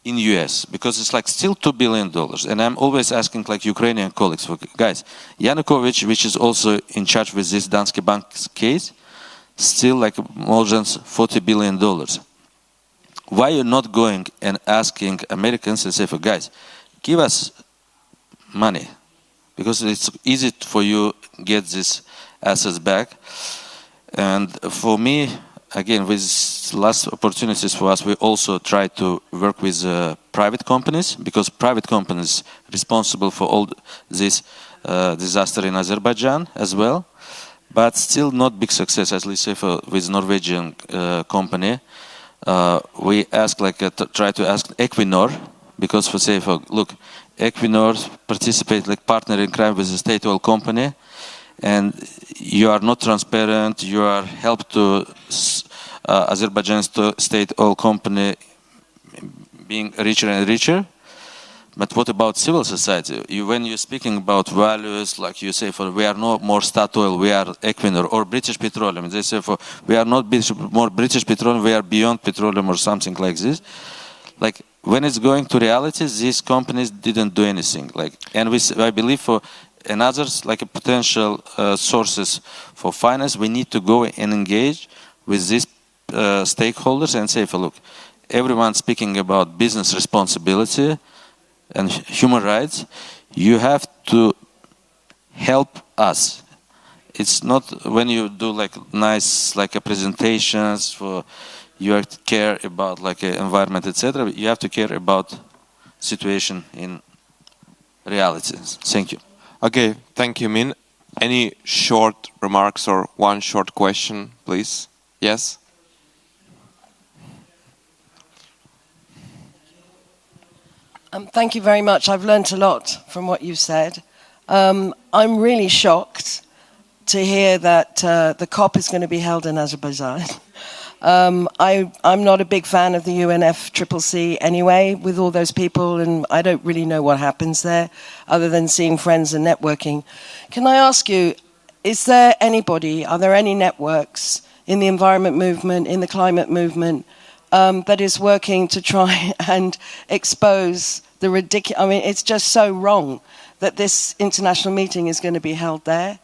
in US, because it's like still $2 billion. And I'm always asking like Ukrainian colleagues, for guys, Yanukovych, which is also in charge with this Danske Bank case, still like more than $40 billion. Why you're not going and asking Americans and say, for guys, give us money, because it's easy for you get these assets back. And for me, again, with last opportunities for us, we also try to work with private companies, because private companies responsible for all this disaster in Azerbaijan as well, but still not big success, as we say, with Norwegian company. We ask, try to ask Equinor, because look, Equinor participate like partner in crime with a state oil company, and you are not transparent, you are help to Azerbaijan state oil company being richer and richer. But what about civil society? When you're speaking about values, like you say, we are no more Statoil, we are Equinor, or British Petroleum. They say we are not more British Petroleum, we are beyond petroleum, or something like this. Like, when it's going to reality, these companies didn't do anything. And I believe for and others, like potential sources for finance, we need to go and engage with these stakeholders and say, look, everyone's speaking about business responsibility and human rights. You have to help us. It's not when you do nice presentations for you have to care about environment, etc. You have to care about situation in reality. Thank you. Okay, thank you, Min. Any short remarks or one short question, please? Yes? Thank you very much. I've learnt a lot from what you said. I'm really shocked to hear that the COP is going to be held in Azerbaijan. I'm not a big fan of the UNFCCC anyway, with all those people, and I don't really know what happens there, other than seeing friends and networking. Can I ask you, are there any networks in the environment movement, in the climate movement, that is working to try and expose the ridiculous... I mean, it's just so wrong that this international meeting is going to be held there.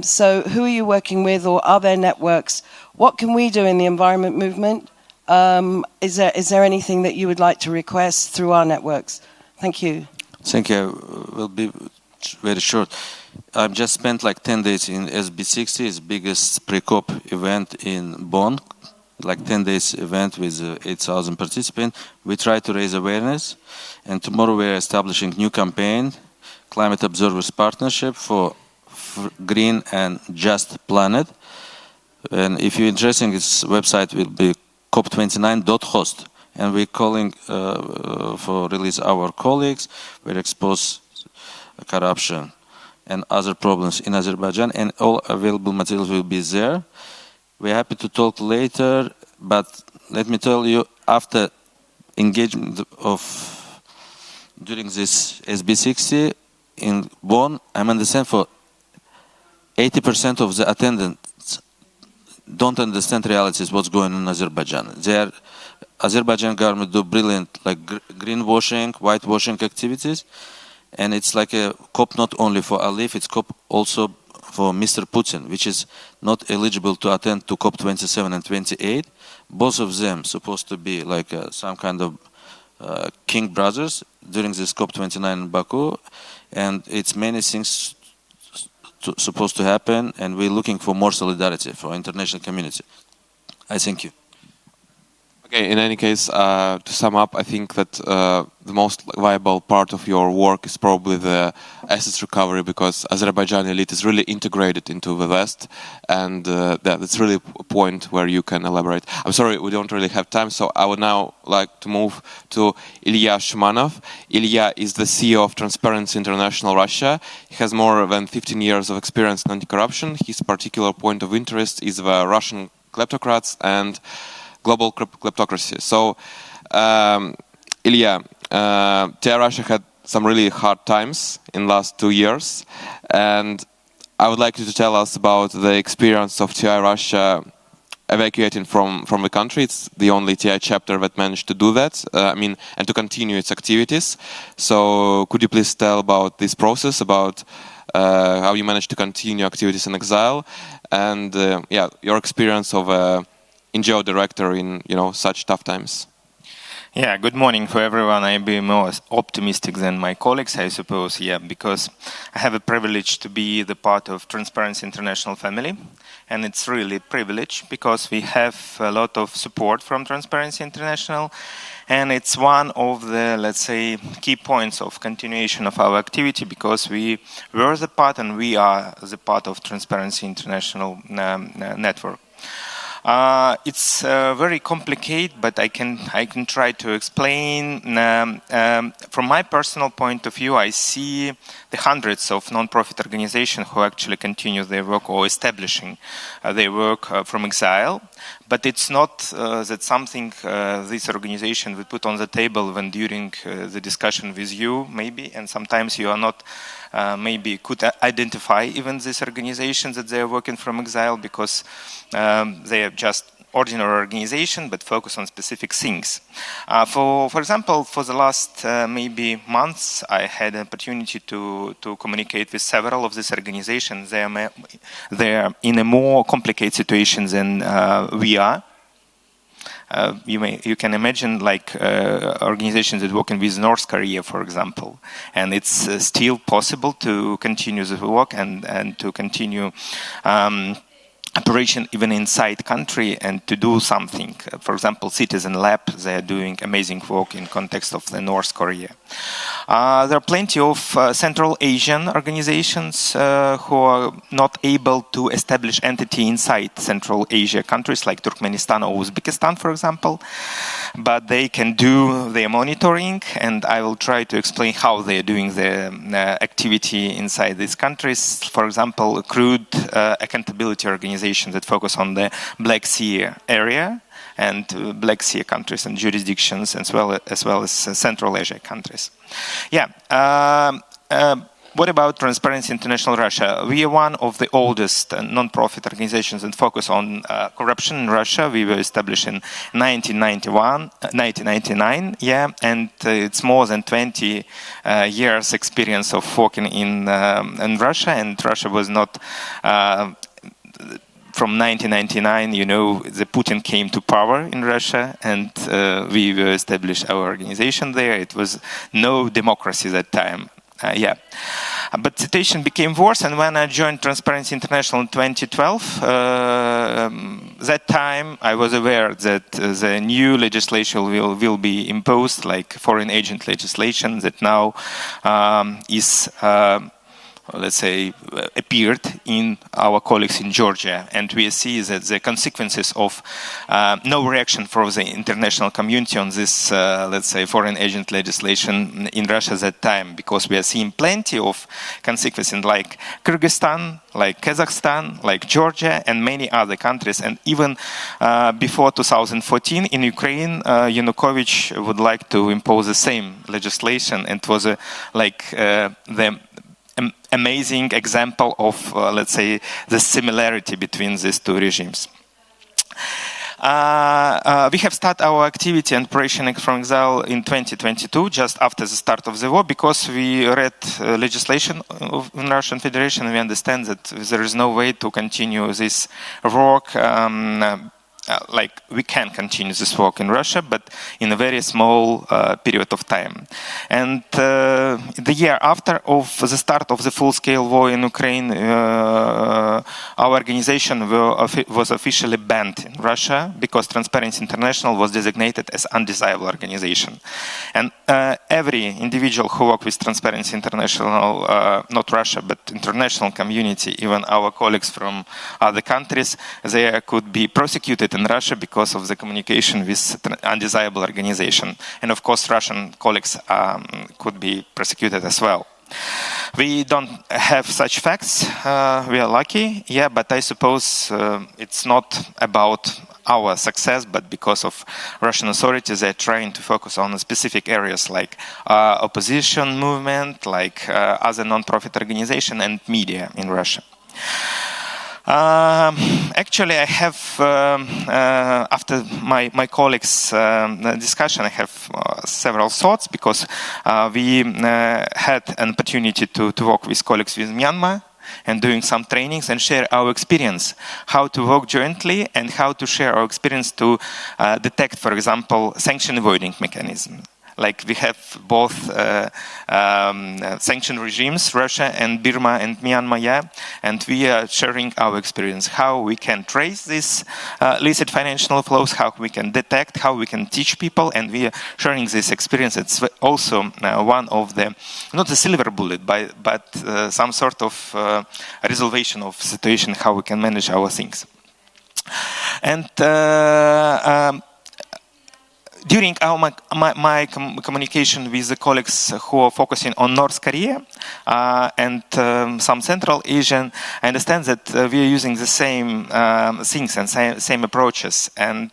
So who are you working with, or are there networks? What can we do in the environment movement? Is there anything that you would like to request through our networks? Thank you. Thank you. Will be very short. I've just spent 10 days in SB60, its biggest pre-COP event in Bonn, 10 days event with 8,000 participants. We try to raise awareness, and tomorrow we're establishing new campaign, Climate Observers Partnership for Green and Just Planet. And if you're interested, its website will be cop29.host. And we're calling for release our colleagues. We'll expose corruption and other problems in Azerbaijan, and all available materials will be there. We're happy to talk later, but let me tell you, after engagement during this SB60 in Bonn, I'm understand for 80% of the attendants don't understand realities, what's going on in Azerbaijan. Azerbaijan government do brilliant greenwashing, whitewashing activities, and it's like a COP not only for Aliyev, it's COP also for Mr. Putin, which is not eligible to attend to COP 27 and 28. Both of them supposed to be some kind of king brothers during this COP 29 in Baku, and it's many things supposed to happen, and we're looking for more solidarity for international community. I thank you. Okay. Okay, in any case, to sum up, I think that the most viable part of your work is probably the assets recovery, because Azerbaijani elite is really integrated into the West, and that's really a point where you can elaborate. I'm sorry, we don't really have time, so I would now like to move to Ilya Shumanov. Ilya is the CEO of Transparency International Russia. He has more than 15 years of experience in anti-corruption. His particular point of interest is the Russian kleptocrats and global kleptocracy. So, Ilya, TI Russia had some really hard times in the last 2 years, and I would like you to tell us about the experience of TI Russia evacuating from the country. It's the only TI chapter that managed to do that, and to continue its activities. So, could you please tell about this process, about how you managed to continue activities in exile, and your experience of NGO director in such tough times? Yeah, good morning for everyone. I'll be more optimistic than my colleagues, I suppose, because I have a privilege to be the part of Transparency International family, and it's really a privilege because we have a lot of support from Transparency International, and it's one of the, let's say, key points of continuation of our activity, because we were the part and we are the part of Transparency International network. It's very complicated, but I can try to explain. From my personal point of view, I see the hundreds of non-profit organizations who actually continue their work or establishing their work from exile. But it's not that something this organization would put on the table when during the discussion with you, maybe, and sometimes you are not maybe could identify even this organization that they are working from exile, because they are just ordinary organization but focus on specific things. For example, for the last maybe months, I had an opportunity to communicate with several of these organizations. They are in a more complicated situation than we are. You can imagine like organizations that working with North Korea, for example, and it's still possible to continue the work and to continue operation even inside country and to do something. For example, Citizen Lab, they are doing amazing work in context of the North Korea. There are plenty of Central Asian organizations who are not able to establish entity inside Central Asia countries like Turkmenistan or Uzbekistan, for example, but they can do their monitoring, and I will try to explain how they are doing their activity inside these countries. For example, crude accountability organizations that focus on the Black Sea area and Black Sea countries and jurisdictions, as well as Central Asia countries. What about Transparency International Russia? We are one of the oldest non-profit organizations that focus on corruption in Russia. We were established in 1999, and it's more than 20 years experience of working in Russia, and Russia was not from 1999, the Putin came to power in Russia, and we established our organization there. It was no democracy that time. But the situation became worse, and when I joined Transparency International in 2012, that time I was aware that the new legislation will be imposed, like foreign agent legislation that now is let's say, appeared in our colleagues in Georgia. And we see that the consequences of no reaction from the international community on this, let's say, foreign agent legislation in Russia at that time, because we are seeing plenty of consequences like Kyrgyzstan, like Kazakhstan, like Georgia, and many other countries. And even before 2014 in Ukraine, Yanukovych would like to impose the same legislation. And it was the amazing example of, let's say, the similarity between these two regimes. We have started our activity and operation from exile in 2022, just after the start of the war, because we read legislation of the Russian Federation, and we understand that there is no way to continue this work like we can continue this work in Russia, but in a very small period of time. And the year after of the start of the full-scale war in Ukraine, our organization was officially banned in Russia because Transparency International was designated as undesirable organization. And every individual who worked with Transparency International, not Russia, but international community, even our colleagues from other countries, they could be prosecuted in Russia because of the communication with undesirable organization. And of course, Russian colleagues could be prosecuted as well. We don't have such facts. We are lucky, yeah, but I suppose it's not about our success, but because of Russian authorities, they're trying to focus on specific areas like opposition movement, like other non-profit organization and media in Russia. Actually, I have, after my colleagues' discussion, I have several thoughts because we had an opportunity to work with colleagues with Myanmar and doing some trainings and share our experience, how to work jointly and how to share our experience to detect, for example, sanction avoiding mechanism. Like we have both sanction regimes, Russia and Burma and Myanmar, yeah, and we are sharing our experience, how we can trace these illicit financial flows, how we can detect, how we can teach people, and we are sharing this experience. It's also one of the, not the silver bullet, but some sort of resolution of situation, how we can manage our things. And during my communication with the colleagues who are focusing on North Korea and some Central Asian, I understand that we are using the same things and same approaches. And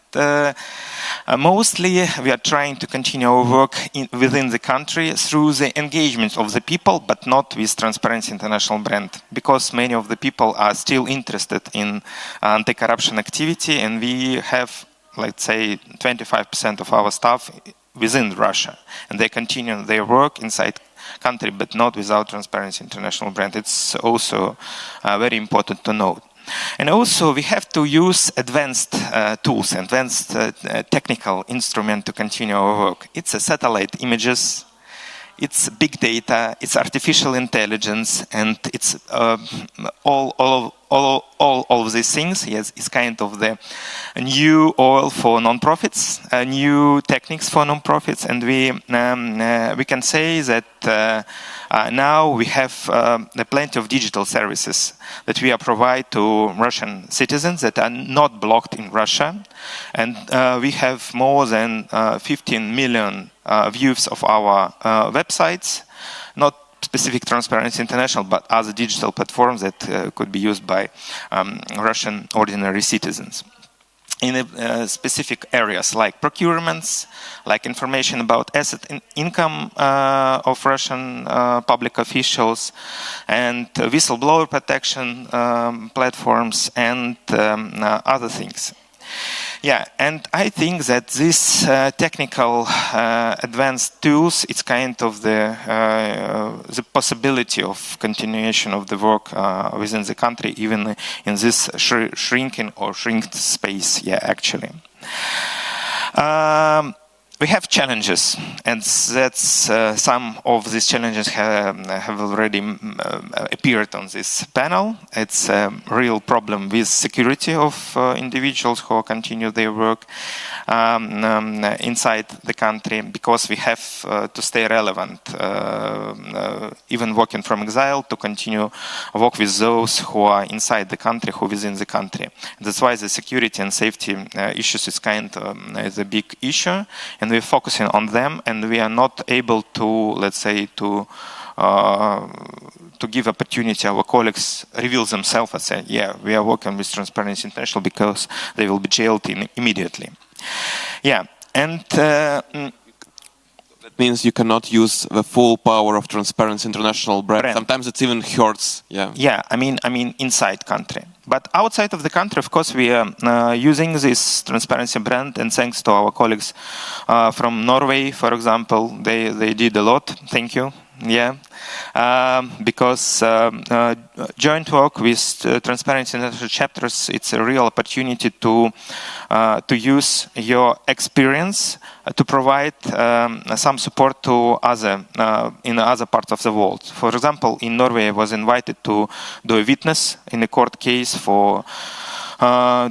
mostly we are trying to continue our work within the country through the engagement of the people, but not with Transparency International brand, because many of the people are still interested in anti-corruption activity, and we have, let's say, 25% of our staff within Russia, and they continue their work inside country, but not without Transparency International brand. It's also very important to note. And also we have to use advanced tools, advanced technical instrument to continue our work. It's a satellite images, it's big data, it's artificial intelligence, and it's all of these things. Yes, it's kind of the new oil for non-profits, new techniques for non-profits, and we can say that now we have plenty of digital services that we provide to Russian citizens that are not blocked in Russia, and we have more than 15 million views of our websites, not specific Transparency International, but other digital platforms that could be used by Russian ordinary citizens. In specific areas like procurements, like information about asset and income of Russian public officials, and whistleblower protection platforms, and other things. Yeah, and I think that this technical advanced tools, it's kind of the possibility of continuation of the work within the country, even in this shrinking or shrinked space, yeah, actually. We have challenges, and that's some of these challenges have already appeared on this panel. It's a real problem with security of individuals who continue their work inside the country, because we have to stay relevant, even working from exile, to continue work with those who are inside the country, who are within the country. That's why the security and safety issues is kind of is a big issue, and we're focusing on them, and we are not able to, let's say, to give opportunity our colleagues reveal themselves and say, yeah, we are working with Transparency International, because they will be jailed immediately. Yeah, and that means you cannot use the full power of Transparency International brand. Sometimes it even hurts. Yeah. Yeah, I mean inside country, but outside of the country, of course, we are using this Transparency brand, and thanks to our colleagues from Norway, for example, they did a lot. Thank you, Yeah, because joint work with Transparency International chapters, it's a real opportunity to use your experience to provide some support to in other parts of the world. For example, in Norway, I was invited to do a witness in a court case for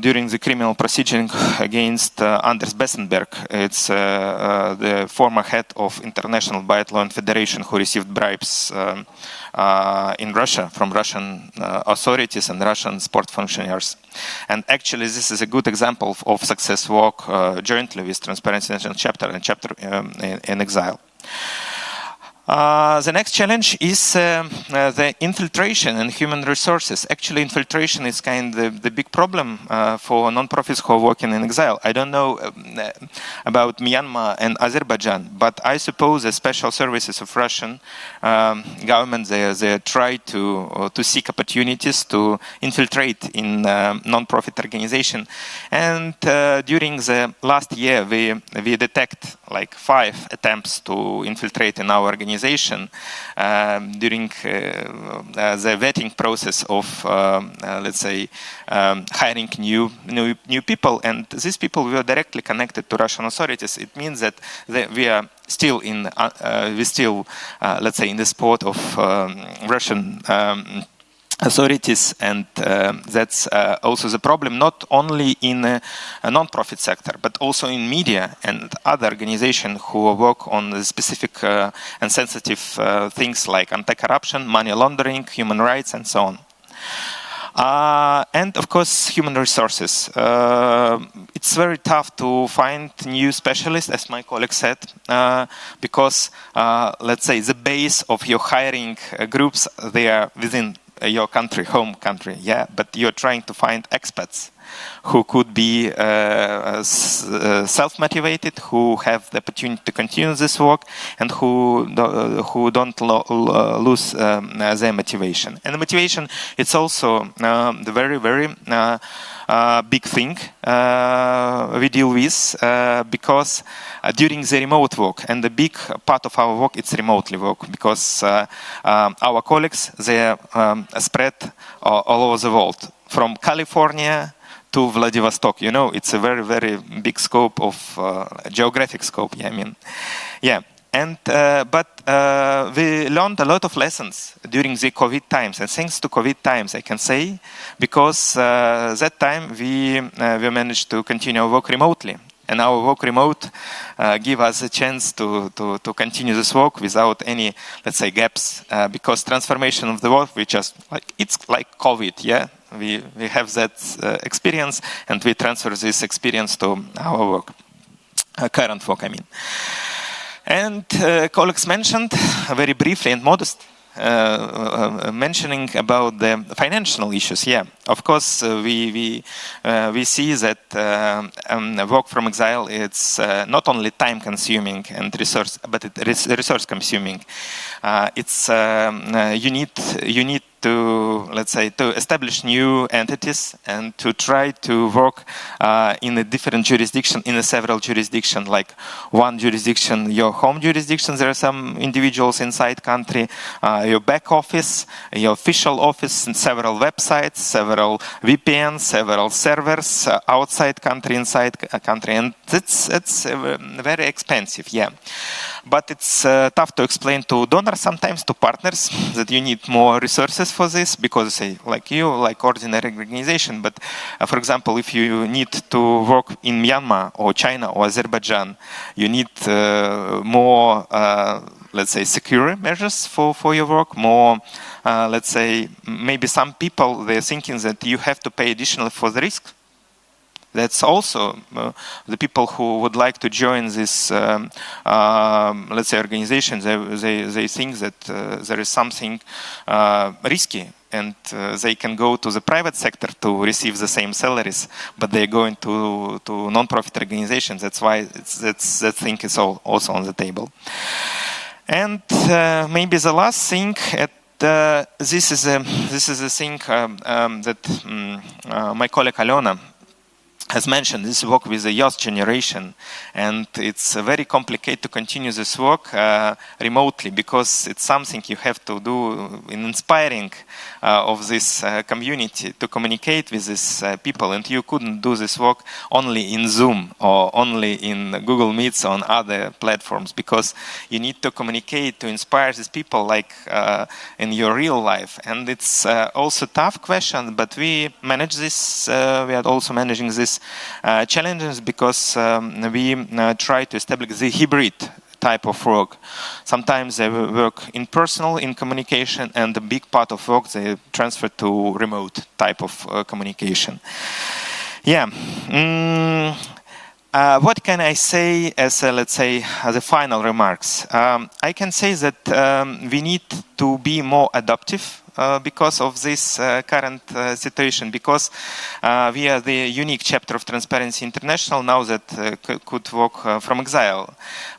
during the criminal proceeding against Anders Bessenberg. It's the former head of International Biathlon Federation who received bribes in Russia from Russian authorities and Russian sport functionaries. And actually, this is a good example of success work jointly with Transparency International chapter and chapter in Exile. The next challenge is the infiltration and human resources. Actually, infiltration is kind of the big problem for non-profits who are working in exile. I don't know about Myanmar and Azerbaijan, but I suppose the special services of Russian government, they try to seek opportunities to infiltrate in non-profit organization. And during the last year, we detect like 5 attempts to infiltrate in our organization during the vetting process of, let's say, hiring new people, and these people were directly connected to Russian authorities. It means that we are still in, let's say, in the sport of Russian authorities, and that's also the problem, not only in a non-profit sector, but also in media and other organizations who work on the specific and sensitive things like anti-corruption, money laundering, human rights, and so on. And of course, human resources. It's very tough to find new specialists, as my colleague said, because, let's say, the base of your hiring groups, they are within your country, home country, yeah, but you're trying to find expats who could be self-motivated, who have the opportunity to continue this work, and who don't lose their motivation. And the motivation, it's also the very, very big thing we deal with because during the remote work, and the big part of our work, it's remotely work, because our colleagues, they are spread all over the world, from California to Vladivostok. You know, it's a very, very big scope of geographic scope. Yeah, I mean, yeah. And but we learned a lot of lessons during the COVID times, and thanks to COVID times, I can say, because that time we managed to continue our work remotely. And our work remote give us a chance to continue this work without any, let's say, gaps, because transformation of the work, we just like, it's like COVID, yeah. We have that experience, and we transfer this experience to our work, current work, I mean. And colleagues mentioned very briefly and modest mentioning about the financial issues. Yeah, of course, we see that work from exile, it's not only time consuming and resource, but it's resource consuming. It's you need to, let's say, to establish new entities and to try to work in a different jurisdiction, in a several jurisdiction, like one jurisdiction, your home jurisdiction, there are some individuals inside country, your back office, your official office, and several websites, several VPNs, several servers, outside country, inside country, and it's very expensive, yeah. But it's tough to explain to donors, sometimes to partners, that you need more resources for this, because say, like you, like ordinary organization, but for example, if you need to work in Myanmar or China or Azerbaijan, you need more, let's say, secure measures for your work, more, let's say, maybe some people, they're thinking that you have to pay additionally for the risk. That's also the people who would like to join this, let's say, organization. They think that there is something risky, and they can go to the private sector to receive the same salaries, but they're going to non-profit organizations. That's why that thing is also on the table. And maybe the last thing this is a thing that my colleague Alona as mentioned, this work with the youth generation, and it's very complicated to continue this work remotely, because it's something you have to do in inspiring of this community to communicate with these people, and you couldn't do this work only in Zoom or only in Google Meets on other platforms, because you need to communicate to inspire these people like in your real life. And it's also a tough question, but we manage this. We are also managing this challenges, because we try to establish the hybrid type of work. Sometimes they work in personal, in communication, and a big part of work they transfer to remote type of communication. Yeah. What can I say as, let's say, the final remarks? I can say that we need to be more adaptive because of this current situation, because we are the unique chapter of Transparency International now that could work from Exile.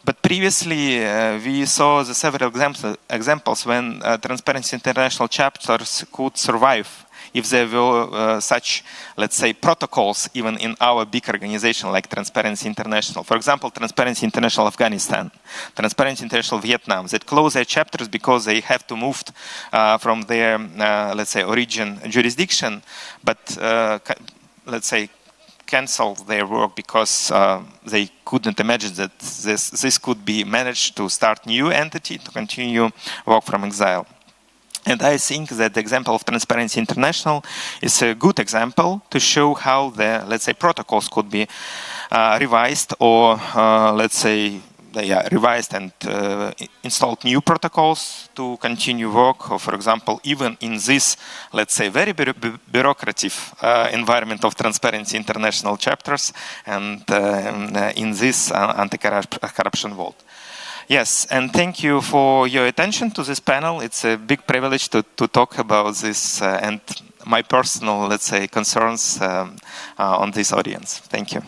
But previously we saw the several examples when Transparency International chapters could survive if there were such, let's say, protocols even in our big organization like Transparency International. For example, Transparency International Afghanistan, Transparency International Vietnam, that close their chapters because they have to move from their, let's say, origin jurisdiction, but, let's say, cancel their work because they couldn't imagine that this could be managed to start new entity to continue work from Exile. And I think that the example of Transparency International is a good example to show how the, let's say, protocols could be revised, or let's say they are revised and installed new protocols to continue work. Or, for example, even in this, let's say, very bureaucratic environment of Transparency International chapters, and in this anti-corruption world. Yes, and thank you for your attention to this panel. It's a big privilege to talk about this and my personal, let's say, concerns on this audience. Thank you.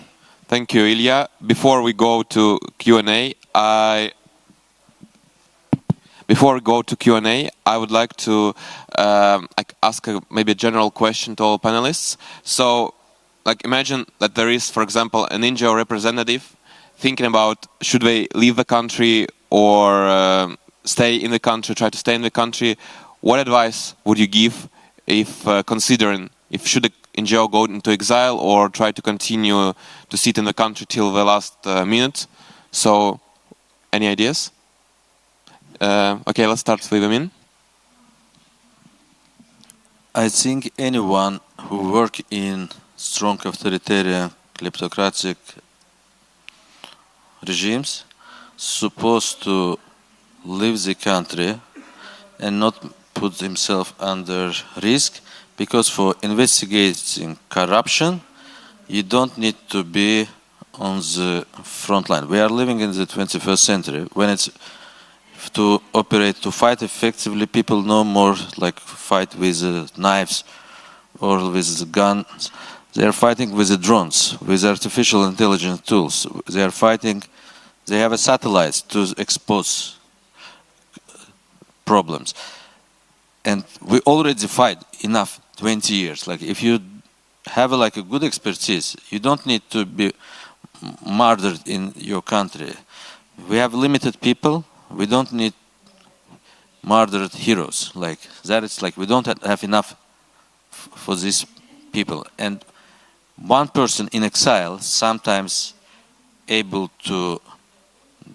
Thank you, Ilya. Before we go to Q&A, I would like to ask maybe a general question to all panelists. So, like, imagine that there is, for example, an NGO representative thinking about should they leave the country or stay in the country, try to stay in the country. What advice would you give if considering if should the NGO go into exile or try to continue to sit in the country till the last minute? So, any ideas? Okay, let's start with Amin. I think anyone who works in strong authoritarian kleptocratic regimes supposed to leave the country and not put himself under risk, because for investigating corruption you don't need to be on the front line. We are living in the 21st century when it's to operate, to fight effectively, people no more like fight with knives or with guns. They are fighting with the drones, with artificial intelligence tools. They are fighting. They have a satellite to expose problems. And we already fight enough, 20 years. Like if you have a good expertise, you don't need to be murdered in your country. We have limited people. We don't need murdered heroes. Like that, it's like we don't have enough for these people. And one person in exile sometimes able to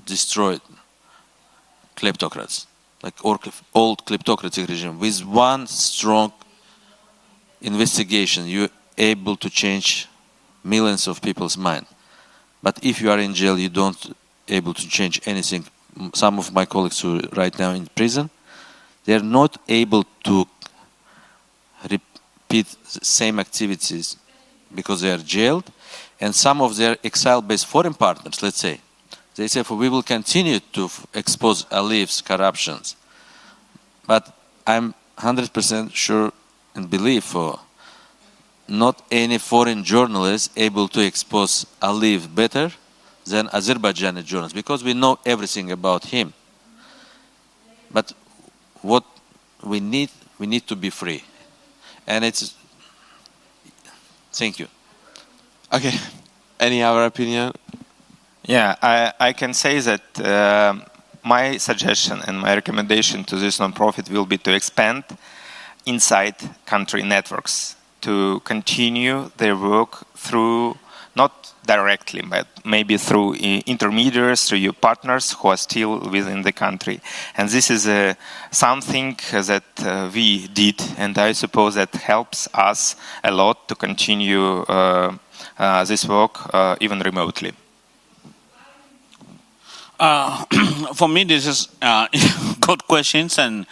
destroy kleptocrats, like old kleptocratic regime. With one strong investigation, you're able to change millions of people's mind. But if you are in jail, you don't able to change anything. Some of my colleagues who are right now in prison, they're not able to repeat the same activities because they are jailed. And some of their exile-based foreign partners, let's say, they say, we will continue to expose Aliyev's corruptions. But I'm 100% sure and believe not any foreign journalist able to expose Aliyev better than Azerbaijani journalists, because we know everything about him. But what we need to be free. And it's, thank you. Okay. Any other opinion? Yeah, I can say that my suggestion and my recommendation to this nonprofit will be to expand inside country networks, to continue their work through, not directly, but maybe through intermediaries, through your partners who are still within the country. And this is something that we did, and I suppose that helps us a lot to continue this work even remotely. For me, this is good questions, and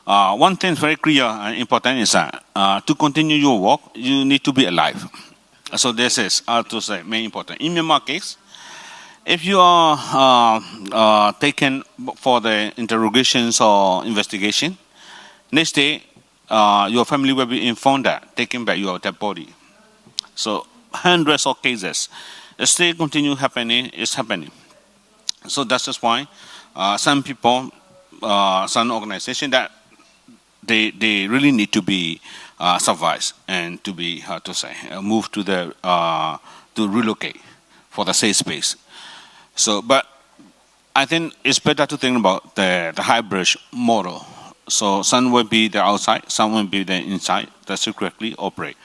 one thing very clear and important is that to continue your work, you need to be alive. So this is, to say, very important. In Myanmar case, if you are taken for the interrogations or investigation, next day your family will be informed that taking back your dead body. So hundreds of cases still continue happening. It's happening. So that's just why some people, some organizations that they really need to be survived and to be, how to say, moved to the to relocate for the safe space. So, but I think it's better to think about the hybrid model. So some will be the outside, some will be the inside that secretly operate.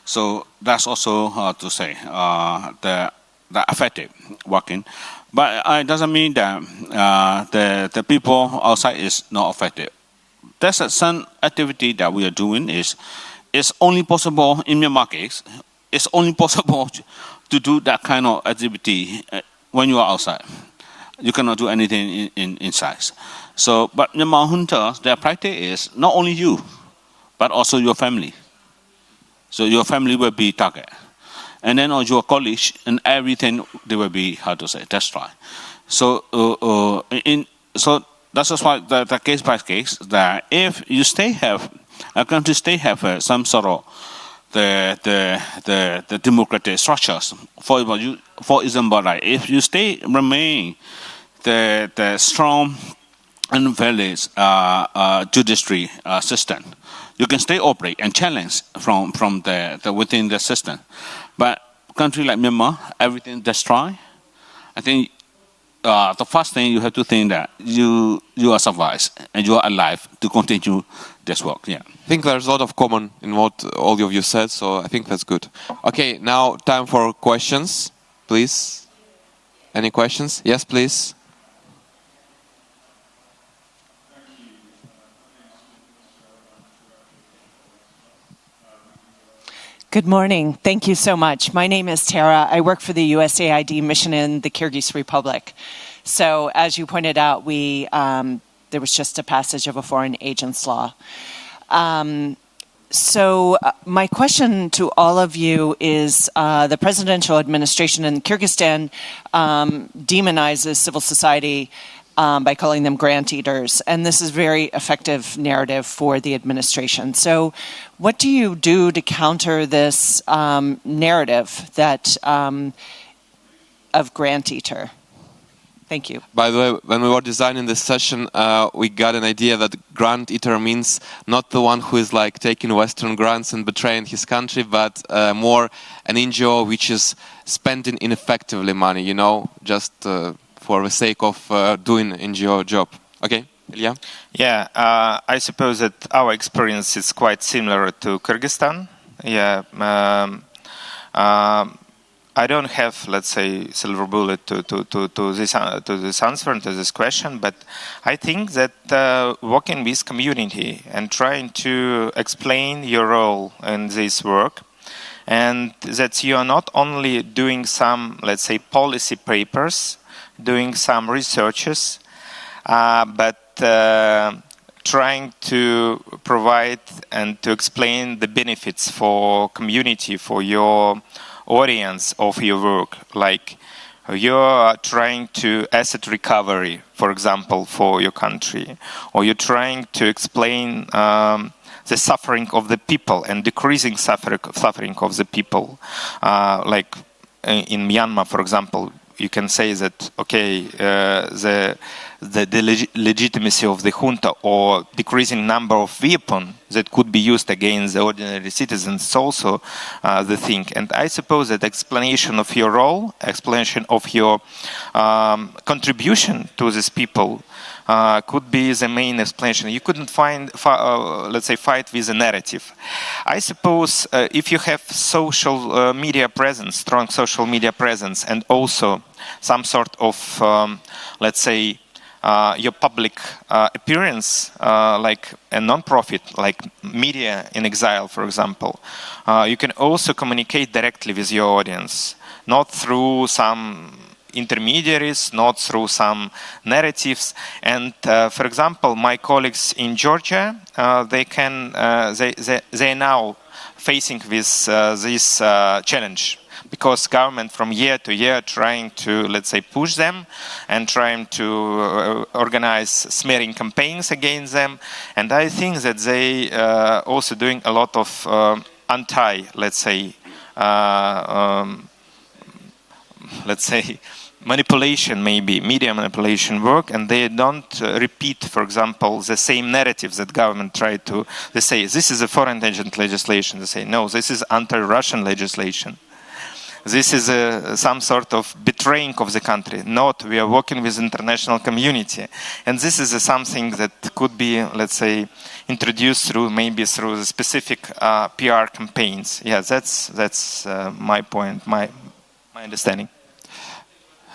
So that's also, how to say, the effective working. But it doesn't mean that the people outside is not effective. There's some activity that we are doing is only possible in Myanmar case. It's only possible to do that kind of activity when you are outside. You cannot do anything inside. So, but Myanmar hunters, their practice is not only you, but also your family. So your family will be target. And then on your colleagues and everything, they will be, how to say, destroyed. So, so that's just why the case by case that if you a country have some sort of the democratic structures. For example, like if you remain the strong and valid judiciary system, you can stay operate and challenge from the within the system. But country like Myanmar, everything destroyed. I think the first thing you have to think that you are survived and you are alive to continue this work. Yeah. I think there's a lot of common in what all of you said, so I think that's good. Okay, now time for questions, please. Any questions? Yes, please. Good morning. Thank you so much. My name is Tara. I work for the USAID mission in the Kyrgyz Republic. So as you pointed out, there was just a passage of a foreign agents law. So my question to all of you is the presidential administration in Kyrgyzstan demonizes civil society by calling them grant eaters. And this is a very effective narrative for the administration. So what do you do to counter this narrative that of grant eater? Thank you. By the way, when we were designing this session, we got an idea that grant eater means not the one who is like taking Western grants and betraying his country, but more an NGO which is spending ineffectively money, you know, just for the sake of doing NGO job. Okay, Ilya? Yeah, I suppose that our experience is quite similar to Kyrgyzstan. Yeah, I don't have, let's say, silver bullet to this answer and to this question, but I think that working with community and trying to explain your role in this work, and that you are not only doing some, let's say, policy papers, doing some researches, but trying to provide and to explain the benefits for community, for your audience of your work. Like you're trying to asset recovery, for example, for your country, or you're trying to explain the suffering of the people and decreasing suffering of the people. Like in Myanmar, for example, you can say that, okay, the legitimacy of the junta or decreasing number of weapons that could be used against the ordinary citizens is also the thing. And I suppose that explanation of your role, explanation of your contribution to these people could be the main explanation. You couldn't let's say, fight with a narrative. I suppose if you have social media presence, strong social media presence, and also some sort of, let's say, your public appearance, like a non-profit, like Media in Exile, for example, you can also communicate directly with your audience, not through some intermediaries, not through some narratives. And for example, my colleagues in Georgia, they are now facing with this challenge, because government from year to year trying to, let's say, push them and trying to organize smearing campaigns against them. And I think that they also doing a lot of let's say, manipulation, maybe media manipulation work, and they don't repeat, for example, the same narratives that government tried to. They say this is a foreign agent legislation. They say no, this is anti-Russian legislation. This is some sort of betraying of the country. Not, we are working with international community, and this is something that could be, let's say, introduced through the specific PR campaigns. Yeah, that's my point, my understanding.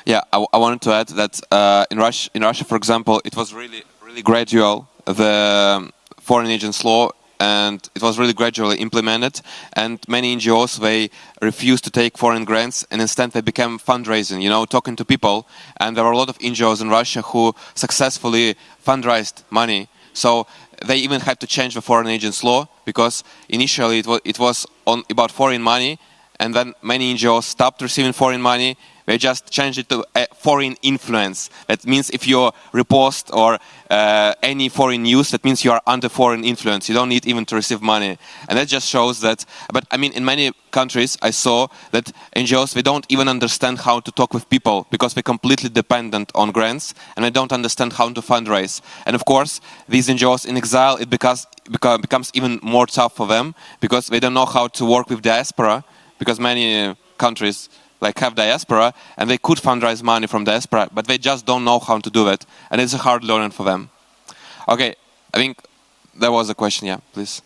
Yeah, I wanted to add that in Russia, for example, it was really gradual, the foreign agents law, and it was really gradually implemented. And many NGOs, they refused to take foreign grants, and instead they became fundraising, talking to people. And there were a lot of NGOs in Russia who successfully fundraised money. So they even had to change the foreign agents law, because initially it was about foreign money, and then many NGOs stopped receiving foreign money. They just changed it to foreign influence. That means if you repost or any foreign news, that means you are under foreign influence. You don't need even to receive money. And that just shows that, but I mean, in many countries, I saw that NGOs, they don't even understand how to talk with people, because they're completely dependent on grants, and they don't understand how to fundraise. And of course, these NGOs in exile, it becomes even more tough for them, because they don't know how to work with diaspora, because many countries have diaspora, and they could fundraise money from diaspora, but they just don't know how to do it, and it's a hard learning for them. Okay, I think there was a question. Yeah, please.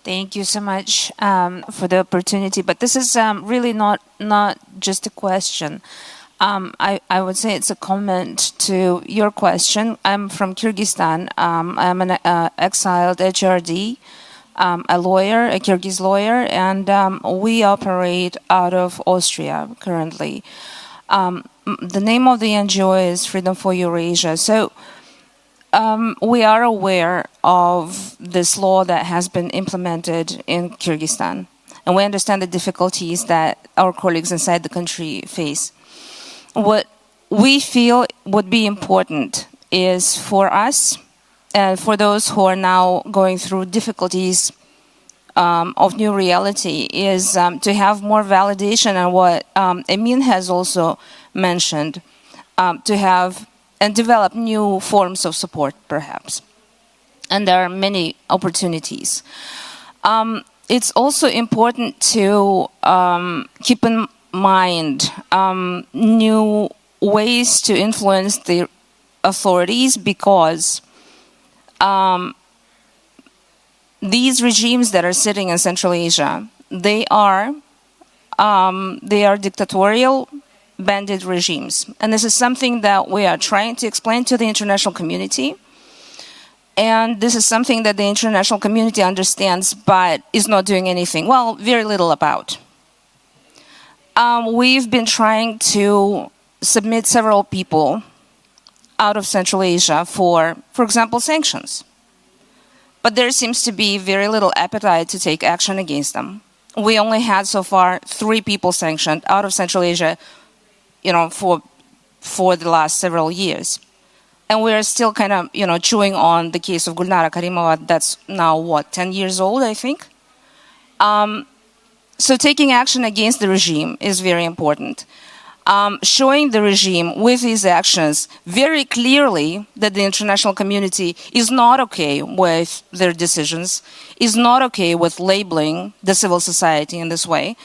Thank you so much for the opportunity, but this is really not just a question. I would say it's a comment to your question. I'm from Kyrgyzstan. I'm an exiled HRD, a lawyer, a Kyrgyz lawyer, and we operate out of Austria currently. The name of the NGO is Freedom for Eurasia. So we are aware of this law that has been implemented in Kyrgyzstan, and we understand the difficulties that our colleagues inside the country face. What we feel would be important is for us and for those who are now going through difficulties of new reality is to have more validation, and what Emin has also mentioned, to have and develop new forms of support, perhaps. And there are many opportunities. It's also important to keep in mind new ways to influence the authorities, because these regimes that are sitting in Central Asia, they are dictatorial bandit regimes, and this is something that we are trying to explain to the international community. And this is something that the international community understands, but is not doing anything, very little about. We've been trying to submit several people out of Central Asia for example, sanctions. But there seems to be very little appetite to take action against them. We only had so far 3 people sanctioned out of Central Asia, for the last several years. And we're still kind of, chewing on the case of Gulnara Karimova. That's now, 10 years old, I think. So taking action against the regime is very important. Showing the regime with these actions very clearly that the international community is not okay with their decisions, is not okay with labeling the civil society in this way.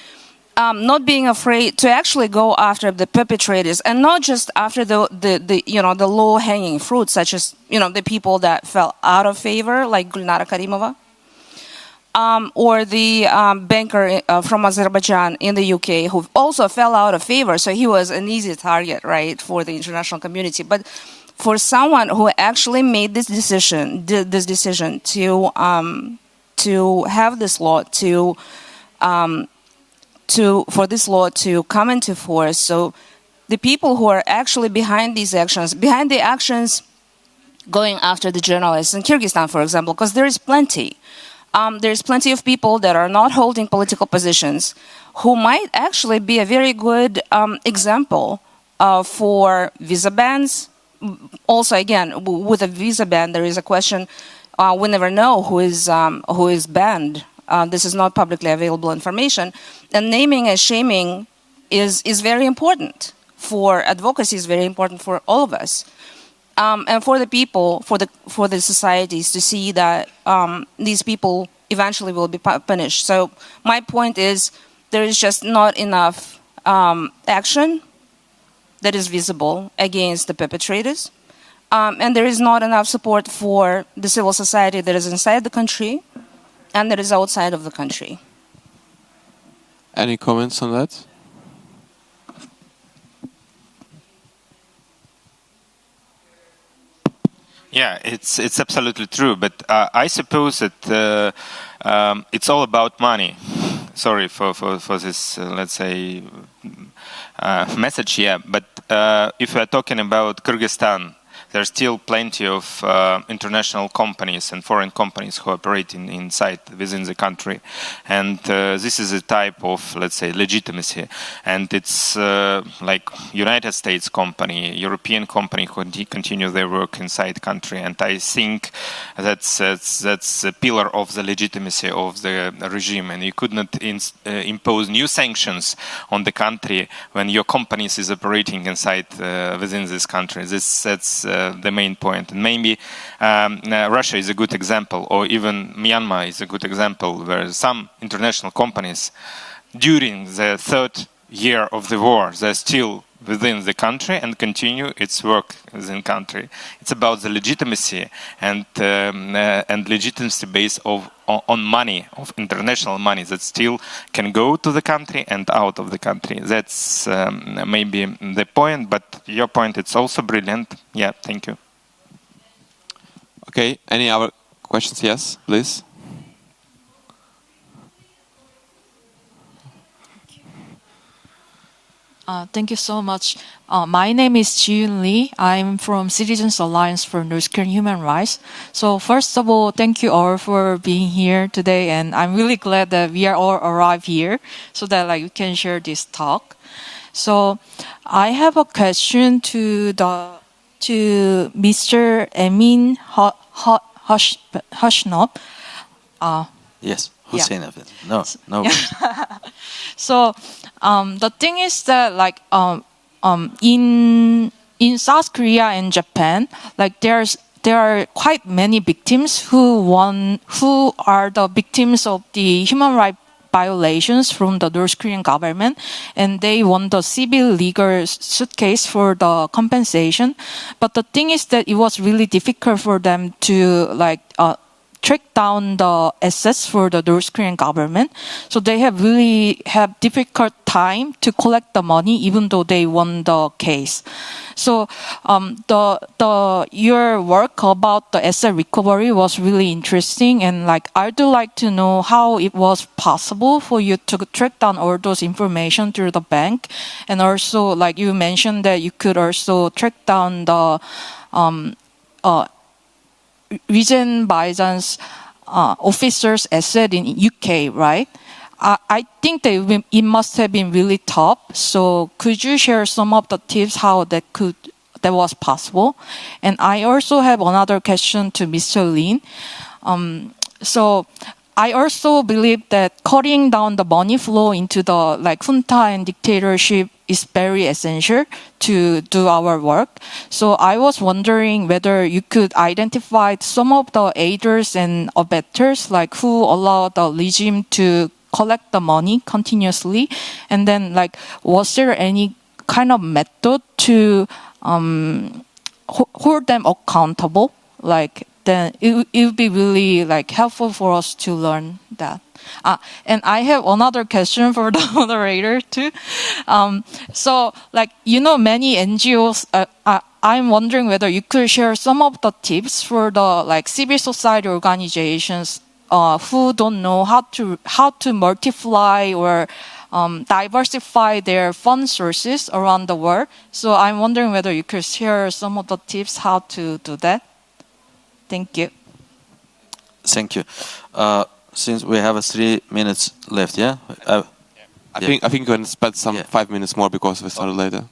Not being afraid to actually go after the perpetrators, and not just after the low-hanging fruit, such as the people that fell out of favor, like Gulnara Karimova, or the banker from Azerbaijan in the UK who also fell out of favor. So he was an easy target, right, for the international community. But for someone who actually made this decision to have this law for this law to come into force. So the people who are actually behind these actions, behind the actions going after the journalists in Kyrgyzstan, for example, because there is plenty. There's plenty of people that are not holding political positions who might actually be a very good example for visa bans. Also, again, with a visa ban, there is a question. We never know who is banned. This is not publicly available information. And naming and shaming is very important for advocacy, is very important for all of us. And for the people, for the societies to see that these people eventually will be punished. So my point is there is just not enough action that is visible against the perpetrators. And there is not enough support for the civil society that is inside the country and that is outside of the country. Any comments on that? Yeah, it's absolutely true. But I suppose that it's all about money. Sorry for this, let's say, message here. But if we are talking about Kyrgyzstan, there's still plenty of international companies and foreign companies who operate inside within the country, and this is a type of, let's say, legitimacy. And it's like United States company, European company who continue their work inside the country, and I think that's a pillar of the legitimacy of the regime. And you could not impose new sanctions on the country when your companies is operating inside within this country. That's the main point. And maybe Russia is a good example, or even Myanmar is a good example, where some international companies, during the third year of the war, they're still within the country and continue its work within the country. It's about the legitimacy and legitimacy based on money, of international money that still can go to the country and out of the country. That's maybe the point, but your point, it's also brilliant. Yeah, thank you. Okay, any other questions? Yes, please. Thank you so much. My name is Ji-Yoon Lee. I'm from Citizens Alliance for North Korean Human Rights. So first of all, thank you all for being here today, and I'm really glad that we are all arrived here so that we can share this talk. So I have a question to Mr. Emin Hushnop. Yes, Husseinov. Yeah. No. So the thing is that in South Korea and Japan, there are quite many victims who are the victims of the human rights violations from the North Korean government, and they won the civil legal suit case for the compensation. But the thing is that it was really difficult for them to track down the assets for the North Korean government. So they have really difficult time to collect the money, even though they won the case. So your work about the asset recovery was really interesting, and I'd like to know how it was possible for you to track down all those information through the bank, and also you mentioned that you could also track down the Regent Biden's officers' asset in UK, right? I think that it must have been really tough. So could you share some of the tips how that could that was possible. And I also have another question to Mr. Lin. So I also believe that cutting down the money flow into the junta and dictatorship is very essential to do our work. So I was wondering whether you could identify some of the aiders and abettors who allow the regime to collect the money continuously, and then was there any kind of method to hold them accountable? Then it would be really helpful for us to learn that. And I have another question for the moderator too. So many NGOs. I'm wondering whether you could share some of the tips for the civil society organizations who don't know how to multiply or diversify their fund sources around the world. So I'm wondering whether you could share some of the tips how to do that. Thank you. Thank you. Since we have 3 minutes left, yeah? I think you can spend 5 minutes more because we started later.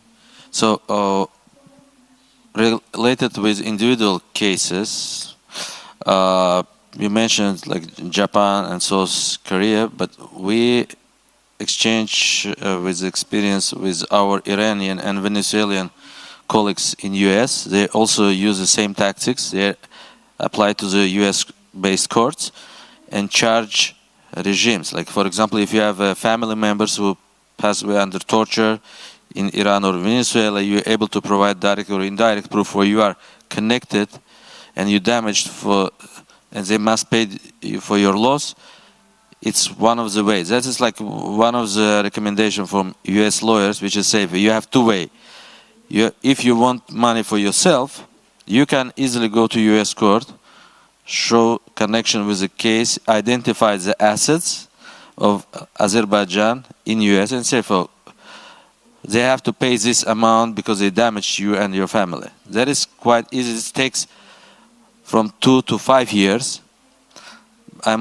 So, related with individual cases, you mentioned Japan and South Korea, but we exchange with experience with our Iranian and Venezuelan colleagues in US. They also use the same tactics. They apply to the US-based courts and charge regimes. For example, if you have family members who pass away under torture in Iran or Venezuela, you're able to provide direct or indirect proof where you are connected and you damaged and they must pay you for your loss. It's one of the ways. That is one of the recommendations from US lawyers, which is safe. You have 2 ways. If you want money for yourself, you can easily go to US court, show connection with the case, identify the assets of Azerbaijan in US and say, they have to pay this amount because they damaged you and your family. That is quite easy. It takes from 2 to 5 years. I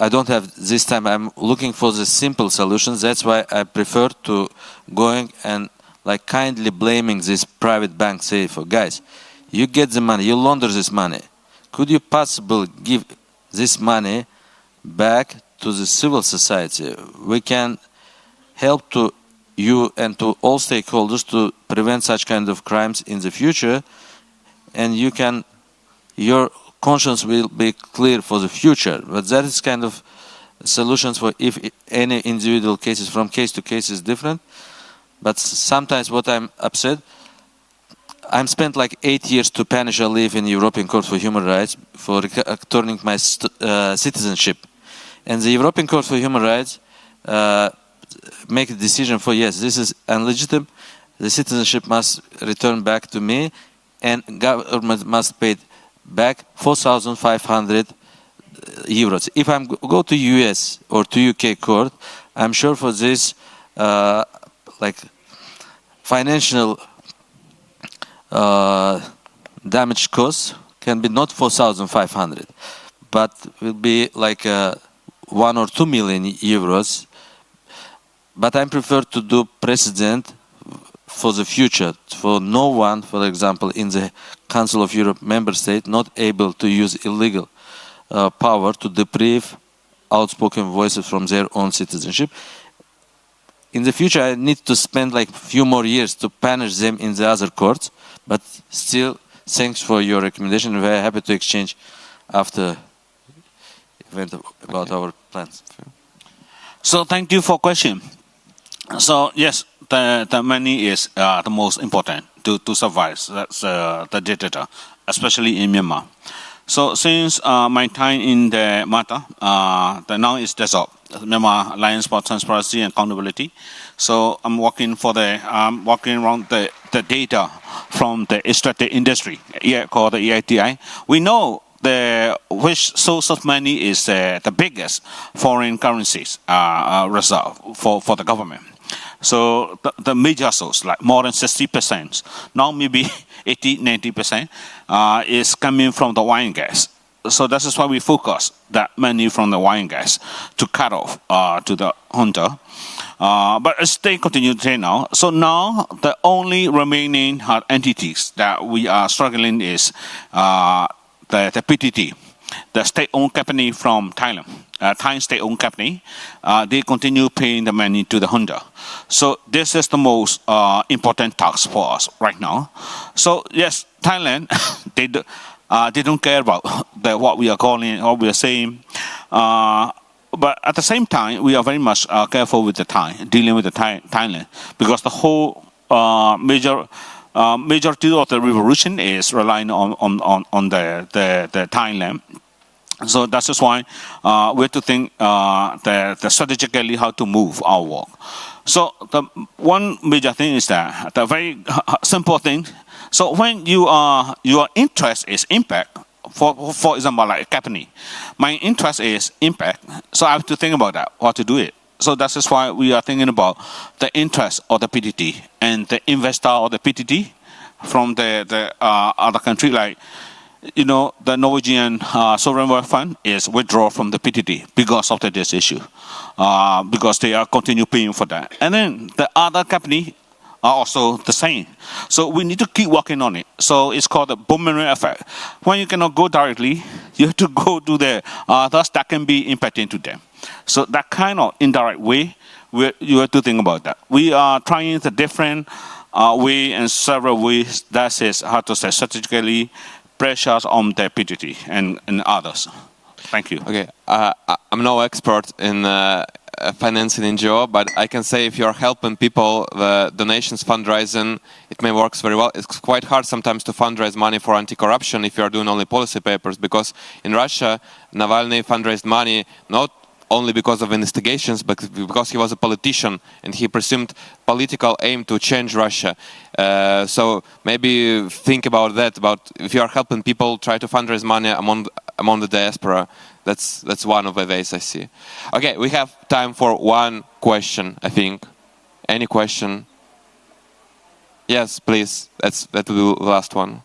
don't have this time. I'm looking for the simple solutions. That's why I prefer to going and kindly blaming this private bank, say, guys, you get the money, you launder this money. Could you possibly give this money back to the civil society? We can help to you and to all stakeholders to prevent such kind of crimes in the future, and your conscience will be clear for the future. But that is kind of solutions for if any individual cases from case to case is different. But sometimes what I'm upset, I'm spent 8 years to punish a leave in European Court for Human Rights for returning my citizenship. And the European Court for Human Rights make a decision for, yes, this is illegitimate, the citizenship must return back to me, and government must pay back 4,500 euros. If I go to US or to UK court, I'm sure for this financial damage costs can be not 4,500, but will be 1 or 2 million euros. But I prefer to do precedent for the future, for no one, for example, in the Council of Europe member state not able to use illegal power to deprive outspoken voices from their own citizenship. In the future, I need to spend few more years to punish them in the other courts, but still, thanks for your recommendation. We're very happy to exchange after event about our plans. So thank you for question. So yes, the money is the most important to survive. That's the dictator, especially in Myanmar. So since my time in the matter, the now is dissolved. Myanmar Alliance for Transparency and Accountability. So I'm working around the data from the extractive industry, called the EITI. We know which source of money is the biggest foreign currencies reserve for the government. So the major source, more than 60%, now maybe 80-90%, is coming from the oil and gas. So that is why we focus that money from the oil and gas to cut off to the junta. But they continue to say now. So now the only remaining entities that we are struggling is the PTT, the state-owned company from Thailand, Thai state-owned company. They continue paying the money to the junta. So this is the most important task for us right now. So yes, Thailand, they don't care about what we are calling, what we are saying. But at the same time, we are very much careful with dealing with the Thailand, because the whole majority of the revolution is relying on the Thailand. So that's just why we have to think the strategically how to move our work. So the one major thing is that the very simple thing. So when your interest is impact, for example, like a company, my interest is impact. So I have to think about that, how to do it. So that's just why we are thinking about the interest of the PTT and the investor of the PTT from the other country, like, you know, the Norwegian sovereign wealth fund is withdraw from the PTT because of this issue, because they are continue paying for that. And then the other company are also the same. So we need to keep working on it. So it's called the boomerang effect. When you cannot go directly, you have to go to the others that can be impacting to them. So that kind of indirect way, you have to think about that. We are trying the different way and several ways, that is how to say strategically pressures on the PTT and others. Thank you. Okay, I'm no expert in financing NGO, but I can say if you're helping people, the donations fundraising, it may work very well. It's quite hard sometimes to fundraise money for anti-corruption if you're doing only policy papers, because in Russia, Navalny fundraised money not only because of investigations, but because he was a politician and he presumed political aim to change Russia. So maybe think about that, about if you are helping people try to fundraise money among the diaspora. That's one of the ways I see. Okay, we have time for one question, I think. Any question? Yes, please. That will be the last one.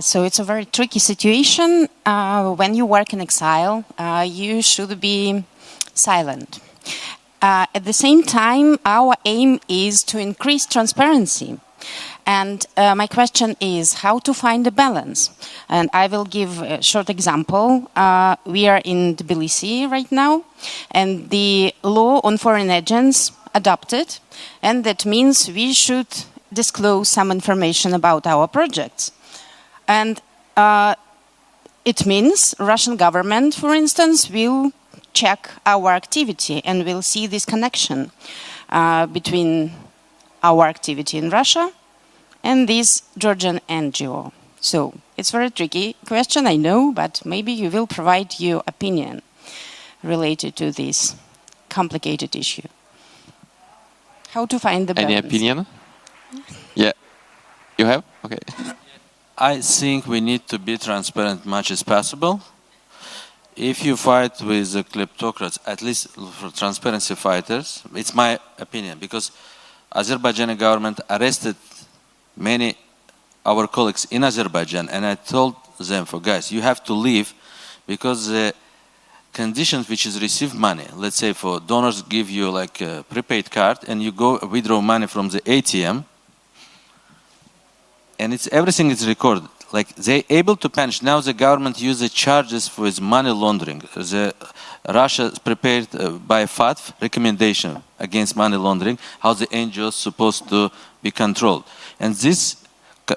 So it's a very tricky situation. When you work in exile, you should be silent. At the same time, our aim is to increase transparency. And my question is how to find a balance. And I will give a short example. We are in Tbilisi right now, and the law on foreign agents adopted, and that means we should disclose some information about our projects. And it means Russian government, for instance, will check our activity and will see this connection between our activity in Russia and this Georgian NGO. So it's a very tricky question, I know, but maybe you will provide your opinion related to this complicated issue. How to find the balance? Any opinion? Yeah. You have? Okay. I think we need to be transparent much as possible. If you fight with the kleptocrats, at least for transparency fighters, it's my opinion, because Azerbaijani government arrested many our colleagues in Azerbaijan, and I told them, for guys, you have to leave, because the conditions which is receive money, let's say for donors give you like a prepaid card and you go withdraw money from the ATM, and everything is recorded. Like they able to punish. Now the government uses charges for its money laundering. Russia prepared by FATF recommendation against money laundering, how the NGOs supposed to be controlled. And these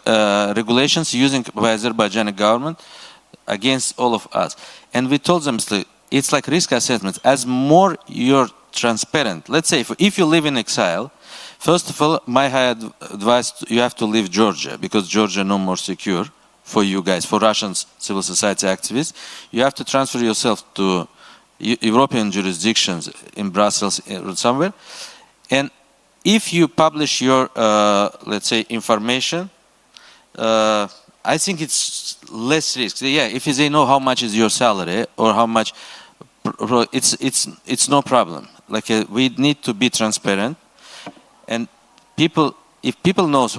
regulations using by Azerbaijani government against all of us. And we told them it's like risk assessments. As more you're transparent, let's say if you live in exile, first of all, my high advice, you have to leave Georgia, because Georgia no more secure for you guys, for Russian civil society activists. You have to transfer yourself to European jurisdictions in Brussels or somewhere. And if you publish your, let's say, information, I think it's less risk. Yeah, if they know how much is your salary or how much, it's no problem. Like we need to be transparent. And if people knows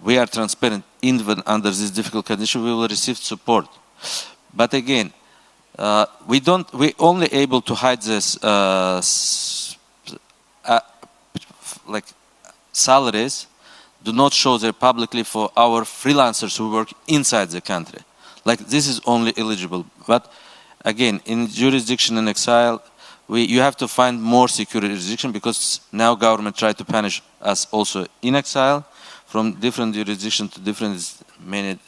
we are transparent even under this difficult condition, we will receive support. But again, We only able to hide this like salaries. Do not show them publicly for our freelancers who work inside the country. Like this is only eligible. But again, in jurisdiction in exile, you have to find more secure jurisdiction because now government try to punish us also in exile from different jurisdiction to different many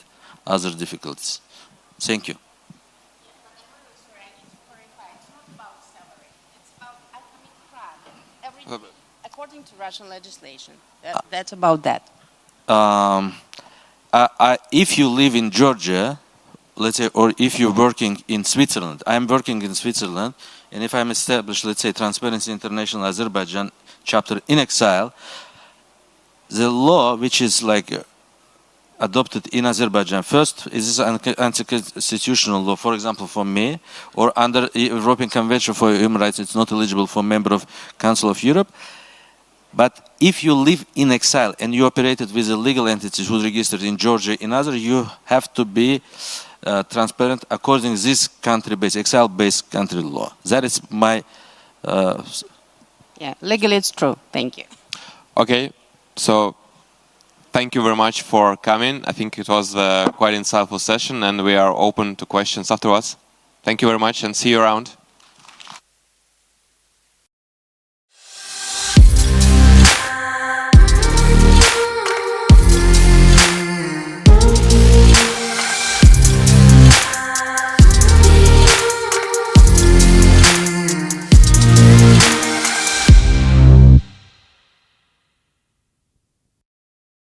other difficulties. Thank you. According to Russian legislation, that's about that. If you live in Georgia, let's say, or if you're working in Switzerland, I'm working in Switzerland, and if I'm established, let's say, Transparency International Azerbaijan chapter in exile, the law which is like adopted in Azerbaijan first is an anti-constitutional law, for example, for me, or under European Convention for Human Rights, it's not eligible for member of Council of Europe. But if you live in exile and you operated with a legal entity who's registered in Georgia, in other, you have to be transparent according to this country-based, exile-based country law. That is my... Yeah, legally it's true. Thank you. Okay, so thank you very much for coming. I think it was a quite insightful session and we are open to questions afterwards. Thank you very much and see you around.